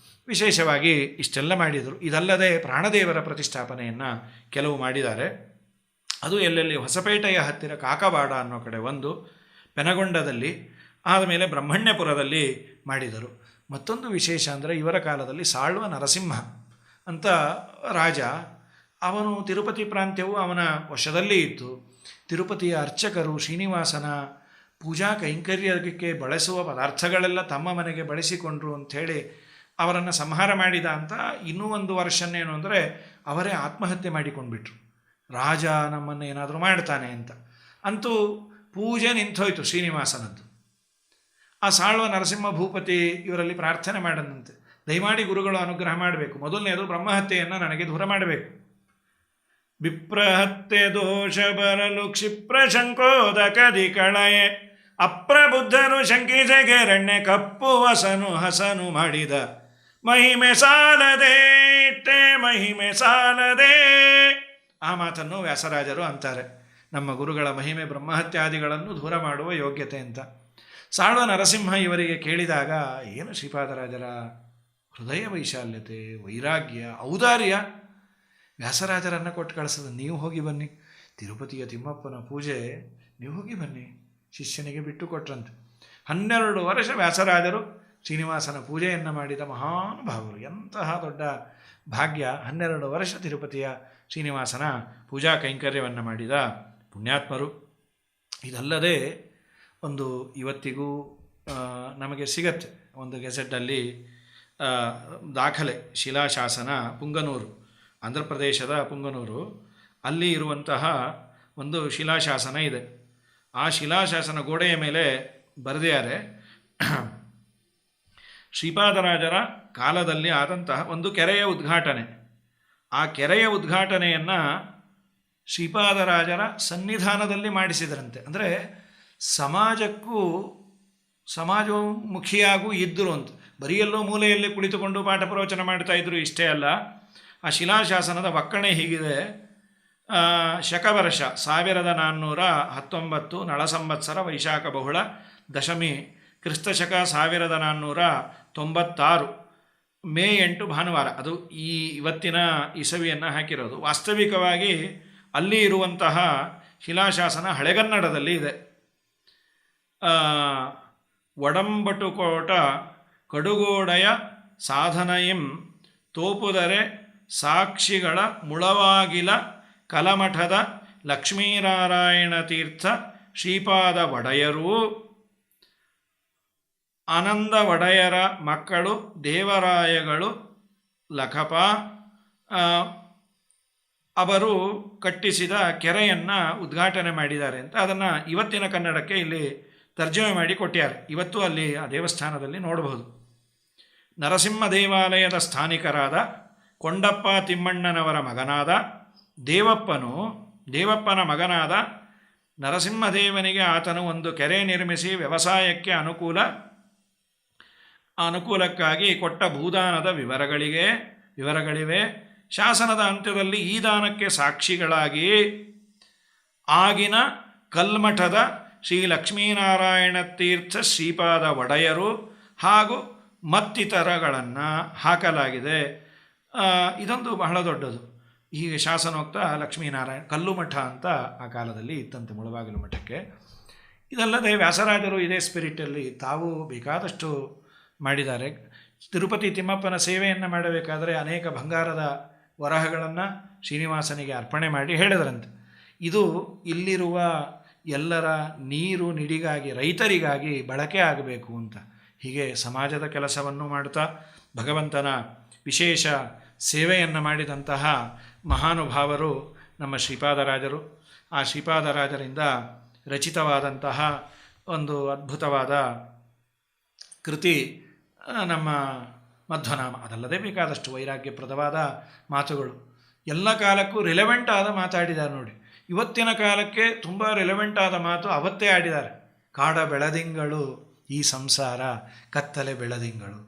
B: ವಿಶೇಷವಾಗಿ ಇಷ್ಟೆಲ್ಲ ಮಾಡಿದರು. ಇದಲ್ಲದೆ ಪ್ರಾಣದೇವರ ಪ್ರತಿಷ್ಠಾಪನೆಯನ್ನು ಕೆಲವು ಮಾಡಿದ್ದಾರೆ. ಅದು ಎಲ್ಲೆಲ್ಲಿ ಹೊಸಪೇಟೆಯ ಹತ್ತಿರ ಕಾಕವಾಡ ಅನ್ನೋ ಕಡೆ ಒಂದು, ಪೆನಗೊಂಡದಲ್ಲಿ, ಆದಮೇಲೆ ಬ್ರಹ್ಮಣ್ಯಪುರದಲ್ಲಿ ಮಾಡಿದರು. ಮತ್ತೊಂದು ವಿಶೇಷ ಅಂದರೆ ಇವರ ಕಾಲದಲ್ಲಿ ಸಾಳ್ವ ನರಸಿಂಹ ಅಂತ ರಾಜ, ಅವನು ತಿರುಪತಿ ಪ್ರಾಂತ್ಯವು ಅವನ ವಶದಲ್ಲಿ ಇತ್ತು. ತಿರುಪತಿಯ ಅರ್ಚಕರು ಶ್ರೀನಿವಾಸನ ಪೂಜಾ ಕೈಂಕರ್ಯಕ್ಕೆ ಬಳಸುವ ಪದಾರ್ಥಗಳೆಲ್ಲ ತಮ್ಮ ಮನೆಗೆ ಬಳಸಿಕೊಂಡ್ರು ಅಂಥೇಳಿ ಅವರನ್ನು ಸಂಹಾರ ಮಾಡಿದ ಅಂತ. ಇನ್ನೂ ಒಂದು ವರ್ಷನ್ನೇನು ಅಂದರೆ ಅವರೇ ಆತ್ಮಹತ್ಯೆ ಮಾಡಿಕೊಂಡ್ಬಿಟ್ರು, ರಾಜ ನಮ್ಮನ್ನು ಏನಾದರೂ ಮಾಡ್ತಾನೆ ಅಂತ. ಅಂತೂ ಪೂಜೆ ನಿಂತೋಯ್ತು ಶ್ರೀನಿವಾಸನದ್ದು. ಆ ಸಾಳ್ವ ನರಸಿಂಹ ಭೂಪತಿ ಇವರಲ್ಲಿ ಪ್ರಾರ್ಥನೆ ಮಾಡದಂತೆ, ದಯಮಾಡಿ ಗುರುಗಳು ಅನುಗ್ರಹ ಮಾಡಬೇಕು, ಮೊದಲನೇದು ಬ್ರಹ್ಮಹತ್ಯೆಯನ್ನು ನನಗೆ ದೂರ ಮಾಡಬೇಕು. ವಿಪ್ರಹತ್ಯೆ ದೋಷ ಬರಲು ಕ್ಷಿಪ್ರ ಶಂಕೋದಕದಿ ಕಳಯೆ, ಅಪ್ರಬುದ್ಧನು ಶಂಕಿಸೆಗೆ ರೆಣ್ಣೆ ಕಪ್ಪು ಹಸನು ಮಾಡಿದ, ಮಹಿಮೆ ಸಾಲದೆ ಇಟ್ಟೆ ಮಹಿಮೆ ಸಾಲದೆ. ಆ ಮಾತನ್ನು ವ್ಯಾಸರಾಜರು ಅಂತಾರೆ. ನಮ್ಮ ಗುರುಗಳ ಮಹಿಮೆ ಬ್ರಹ್ಮಹತ್ಯಾದಿಗಳನ್ನು ದೂರ ಮಾಡುವ ಯೋಗ್ಯತೆ ಅಂತ. ಸಾಳ್ವ ನರಸಿಂಹ ಇವರಿಗೆ ಕೇಳಿದಾಗ ಏನು ಶ್ರೀಪಾದರಾಜರ ಹೃದಯ ವೈಶಾಲ್ಯತೆ, ವೈರಾಗ್ಯ, ಔದಾರ್ಯ. ವ್ಯಾಸರಾಜರನ್ನು ಕೊಟ್ಟು ಕಳಿಸೋದು, ನೀವು ಹೋಗಿ ಬನ್ನಿ, ತಿರುಪತಿಯ ತಿಮ್ಮಪ್ಪನ ಪೂಜೆ ನೀವು ಹೋಗಿ ಬನ್ನಿ, ಶಿಷ್ಯನಿಗೆ ಬಿಟ್ಟು ಕೊಟ್ರಂತೆ. 12 ವರ್ಷ ವ್ಯಾಸರಾಜರು ಶ್ರೀನಿವಾಸನ ಪೂಜೆಯನ್ನು ಮಾಡಿದ ಮಹಾನುಭಾವರು. ಎಂತಹ ದೊಡ್ಡ ಭಾಗ್ಯ! 12 ವರ್ಷ ತಿರುಪತಿಯ ಶ್ರೀನಿವಾಸನ ಪೂಜಾ ಕೈಂಕರ್ಯವನ್ನು ಮಾಡಿದ ಪುಣ್ಯಾತ್ಮರು. ಇದಲ್ಲದೆ ಒಂದು ಇವತ್ತಿಗೂ ನಮಗೆ ಸಿಗತ್ತೆ ಒಂದು ಗೆಜೆಟಲ್ಲಿ ದಾಖಲೆ, ಶಿಲಾಶಾಸನ, ಪುಂಗನೂರು, ಆಂಧ್ರ ಪ್ರದೇಶದ ಪುಂಗನೂರು, ಅಲ್ಲಿ ಇರುವಂತಹ ಒಂದು ಶಿಲಾಶಾಸನ ಇದೆ. ಆ ಶಿಲಾಶಾಸನ ಗೋಡೆಯ ಮೇಲೆ ಬರೆದಿದ್ದಾರೆ, ಶ್ರೀಪಾದರಾಜರ ಕಾಲದಲ್ಲಿ ಆದಂತಹ ಒಂದು ಕೆರೆಯ ಉದ್ಘಾಟನೆ. ಆ ಕೆರೆಯ ಉದ್ಘಾಟನೆಯನ್ನು ಶ್ರೀಪಾದರಾಜರ ಸನ್ನಿಧಾನದಲ್ಲಿ ಮಾಡಿಸಿದರಂತೆ. ಅಂದರೆ ಸಮಾಜಕ್ಕೂ ಸಮಾಜಮುಖಿಯಾಗೂ ಇದ್ದರು ಅಂತ. ಬರಿಯಲ್ಲೋ ಮೂಲೆಯಲ್ಲಿ ಕುಳಿತುಕೊಂಡು ಪಾಠ ಪ್ರವಚನ ಮಾಡ್ತಾ ಇದ್ರು ಇಷ್ಟೇ ಅಲ್ಲ. ಆ ಶಿಲಾಶಾಸನದ ಒಕ್ಕಣೆ ಹೀಗಿದೆ. ಶಕವರ್ಷ 1419 ನಳ ಸಂವತ್ಸರ ವೈಶಾಖ ಬಹುಳ ದಶಮಿ ಕ್ರಿಸ್ತಶಕ 1496 ಮೇ 8 ಭಾನುವಾರ. ಅದು ಇವತ್ತಿನ ಇಸವಿಯನ್ನು ಹಾಕಿರೋದು. ವಾಸ್ತವಿಕವಾಗಿ ಅಲ್ಲಿ ಇರುವಂತಹ ಶಿಲಾಶಾಸನ ಹಳೆಗನ್ನಡದಲ್ಲಿ ಇದೆ. ಒಡಂಬಟುಕೋಟ ಕಡುಗೋಡೆಯ ಸಾಧನಯಿಂ ತೋಪುದರೆ ಸಾಕ್ಷಿಗಳ ಮುಳವಾಗಿಲ ಕಲಮಠದ ಲಕ್ಷ್ಮೀನಾರಾಯಣ ತೀರ್ಥ ಶ್ರೀಪಾದ ಒಡೆಯರು ಆನಂದ ಒಡೆಯರ ಮಕ್ಕಳು ದೇವರಾಯಗಳು ಲಖಪ ಅವರು ಕಟ್ಟಿಸಿದ ಕೆರೆಯನ್ನು ಉದ್ಘಾಟನೆ ಮಾಡಿದ್ದಾರೆ ಅಂತ ಅದನ್ನು ಇವತ್ತಿನ ಕನ್ನಡಕ್ಕೆ ಇಲ್ಲಿ ತರ್ಜಮೆ ಮಾಡಿ ಕೊಟ್ಟಿದ್ದಾರೆ. ಇವತ್ತು ಅಲ್ಲಿ ಆ ದೇವಸ್ಥಾನದಲ್ಲಿ ನೋಡಬಹುದು. ನರಸಿಂಹ ದೇವಾಲಯದ ಸ್ಥಾನಿಕರಾದ ಕೊಂಡಪ್ಪ ತಿಮ್ಮಣ್ಣನವರ ಮಗನಾದ ದೇವಪ್ಪನ ಮಗನಾದ ನರಸಿಂಹದೇವನಿಗೆ ಆತನು ಒಂದು ಕೆರೆ ನಿರ್ಮಿಸಿ ವ್ಯವಸಾಯಕ್ಕೆ ಅನುಕೂಲಕ್ಕಾಗಿ ಕೊಟ್ಟ ಭೂದಾನದ ವಿವರಗಳಿವೆ. ಶಾಸನದ ಅಂತ್ಯದಲ್ಲಿ ಈ ದಾನಕ್ಕೆ ಸಾಕ್ಷಿಗಳಾಗಿ ಆಗಿನ ಕಲ್ಮಠದ ಶ್ರೀ ಲಕ್ಷ್ಮೀನಾರಾಯಣ ತೀರ್ಥ ಶ್ರೀಪಾದ ಒಡೆಯರು ಹಾಗೂ ಮತ್ತಿತರಗಳನ್ನು ಹಾಕಲಾಗಿದೆ. ಇದೊಂದು ಬಹಳ ದೊಡ್ಡದು. ಈಗ ಶಾಸನೋಕ್ತ ಲಕ್ಷ್ಮೀನಾರಾಯಣ ಕಲ್ಲು ಮಠ ಅಂತ ಆ ಕಾಲದಲ್ಲಿ ಇತ್ತಂತೆ, ಮುಳಬಾಗಿಲು ಮಠಕ್ಕೆ. ಇದಲ್ಲದೆ ವ್ಯಾಸರಾಜರು ಇದೇ ಸ್ಪಿರಿಟಲ್ಲಿ ತಾವು ಬೇಕಾದಷ್ಟು ಮಾಡಿದ್ದಾರೆ. ತಿರುಪತಿ ತಿಮ್ಮಪ್ಪನ ಸೇವೆಯನ್ನು ಮಾಡಬೇಕಾದರೆ ಅನೇಕ ಬಂಗಾರದ ವರಹಗಳನ್ನು ಶ್ರೀನಿವಾಸನಿಗೆ ಅರ್ಪಣೆ ಮಾಡಿ ಹೇಳಿದರಂತೆ. ಇದು ಇಲ್ಲಿರುವ ಎಲ್ಲರ ನೀರು ನಿಡಿಗಾಗಿ, ರೈತರಿಗಾಗಿ ಬಳಕೆ ಆಗಬೇಕು ಅಂತ. ಹೀಗೆ ಸಮಾಜದ ಕೆಲಸವನ್ನು ಮಾಡುತ್ತಾ ಭಗವಂತನ ವಿಶೇಷ ಸೇವೆಯನ್ನು ಮಾಡಿದಂತಹ ಮಹಾನುಭಾವರು ನಮ್ಮ ಶ್ರೀಪಾದರಾಜರು. ಆ ಶ್ರೀಪಾದರಾಜರಿಂದ ರಚಿತವಾದಂತಹ ಒಂದು ಅದ್ಭುತವಾದ ಕೃತಿ ನಮ್ಮ ಮಧ್ವನಾಮ. ಅದಲ್ಲದೆ ಬೇಕಾದಷ್ಟು ವೈರಾಗ್ಯಪ್ರದವಾದ ಮಾತುಗಳು, ಎಲ್ಲ ಕಾಲಕ್ಕೂ ರಿಲೆವೆಂಟ್ ಆದ ಮಾತಾಡಿದ್ದಾರೆ ನೋಡಿ. ಇವತ್ತಿನ ಕಾಲಕ್ಕೆ ತುಂಬ ರಿಲೆವೆಂಟ್ ಆದ ಮಾತು ಅವತ್ತೇ ಆಡಿದ್ದಾರೆ. ಕಾಡ ಬೆಳದಿಂಗಳು ಈ ಸಂಸಾರ ಕತ್ತಲೆ ಬೆಳದಿಂಗಳು.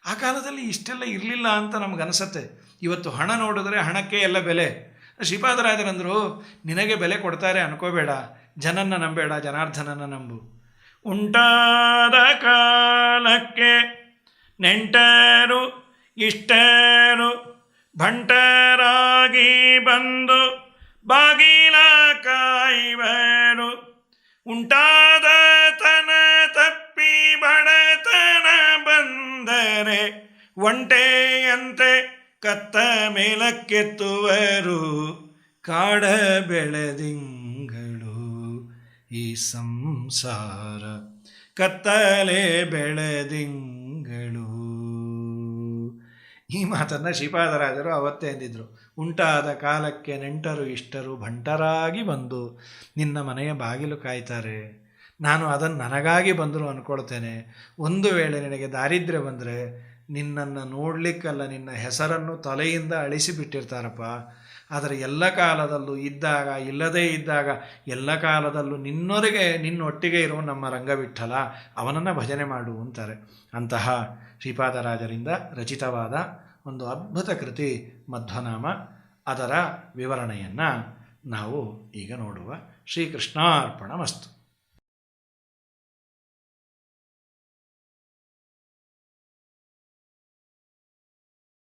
B: ಆ ಕಾಲದಲ್ಲಿ ಇಷ್ಟೆಲ್ಲ ಇರಲಿಲ್ಲ ಅಂತ ನಮಗನ್ಸುತ್ತೆ. ಇವತ್ತು ಹಣ ನೋಡಿದ್ರೆ ಹಣಕ್ಕೆ ಎಲ್ಲ ಬೆಲೆ. ಶ್ರೀಪಾದರಾಜರಂದರು, ನಿನಗೆ ಬೆಲೆ ಕೊಡ್ತಾರೆ ಅನ್ಕೋಬೇಡ, ಜನನ್ನ ನಂಬೇಡ, ಜನಾರ್ದನನ ನಂಬು. ಉಂಟಾದ ಕಾಲಕ್ಕೆ ನೆಂಟರು ಇಷ್ಟರು ಭಂಟರಾಗಿ ಬಂದು ಬಾಗಿಲ ಕಾಯುವರು. ಉಂಟಾದ ತನ ತಪ್ಪಿ ಬಡತನ ಬಂದರೆ ಒಂಟೆಯಂತೆ ಕತ್ತ ಮೇಲಕ್ಕೆತ್ತುವರು. ಕಾಡ ಬೆಳೆದಿಂಗಳು ಈ ಸಂಸಾರ ಕತ್ತಲೆ ಬೆಳೆದಿಂಗಳು. ಈ ಮಾತನ್ನು ಶ್ರೀಪಾದರಾಜರು ಅವತ್ತೇ ಎಂದಿದ್ರು. ಉಂಟಾದ ಕಾಲಕ್ಕೆ ನೆಂಟರು ಇಷ್ಟರು ಭಂಟರಾಗಿ ಬಂದು ನಿನ್ನ ಮನೆಯ ಬಾಗಿಲು ಕಾಯ್ತಾರೆ. ನಾನು ಅದನ್ನು ನನಗಾಗಿ ಬಂದರು ಅಂದ್ಕೊಳ್ತೇನೆ. ಒಂದು ವೇಳೆ ನಿನಗೆ ದಾರಿದ್ರ್ಯ ಬಂದರೆ ನಿನ್ನನ್ನು ನೋಡಲಿಕ್ಕಲ್ಲ, ನಿನ್ನ ಹೆಸರನ್ನು ತಲೆಯಿಂದ ಅಳಿಸಿಬಿಟ್ಟಿರ್ತಾರಪ್ಪ. ಆದರೆ ಎಲ್ಲ ಕಾಲದಲ್ಲೂ ಇದ್ದಾಗ ಇಲ್ಲದೇ ಇದ್ದಾಗ ಎಲ್ಲ ಕಾಲದಲ್ಲೂ ನಿನ್ನೊಟ್ಟಿಗೆ ಇರುವ ನಮ್ಮ ರಂಗವಿಠಲ, ಅವನನ್ನು ಭಜನೆ ಮಾಡು ಅಂತಾರೆ. ಅಂತಹ ಶ್ರೀಪಾದರಾಜರಿಂದ ರಚಿತವಾದ ಒಂದು ಅದ್ಭುತ ಕೃತಿ ಮಧ್ವನಾಮ. ಅದರ ವಿವರಣೆಯನ್ನು ನಾವು ಈಗ ನೋಡುವ. ಶ್ರೀಕೃಷ್ಣಾರ್ಪಣಮಸ್ತು.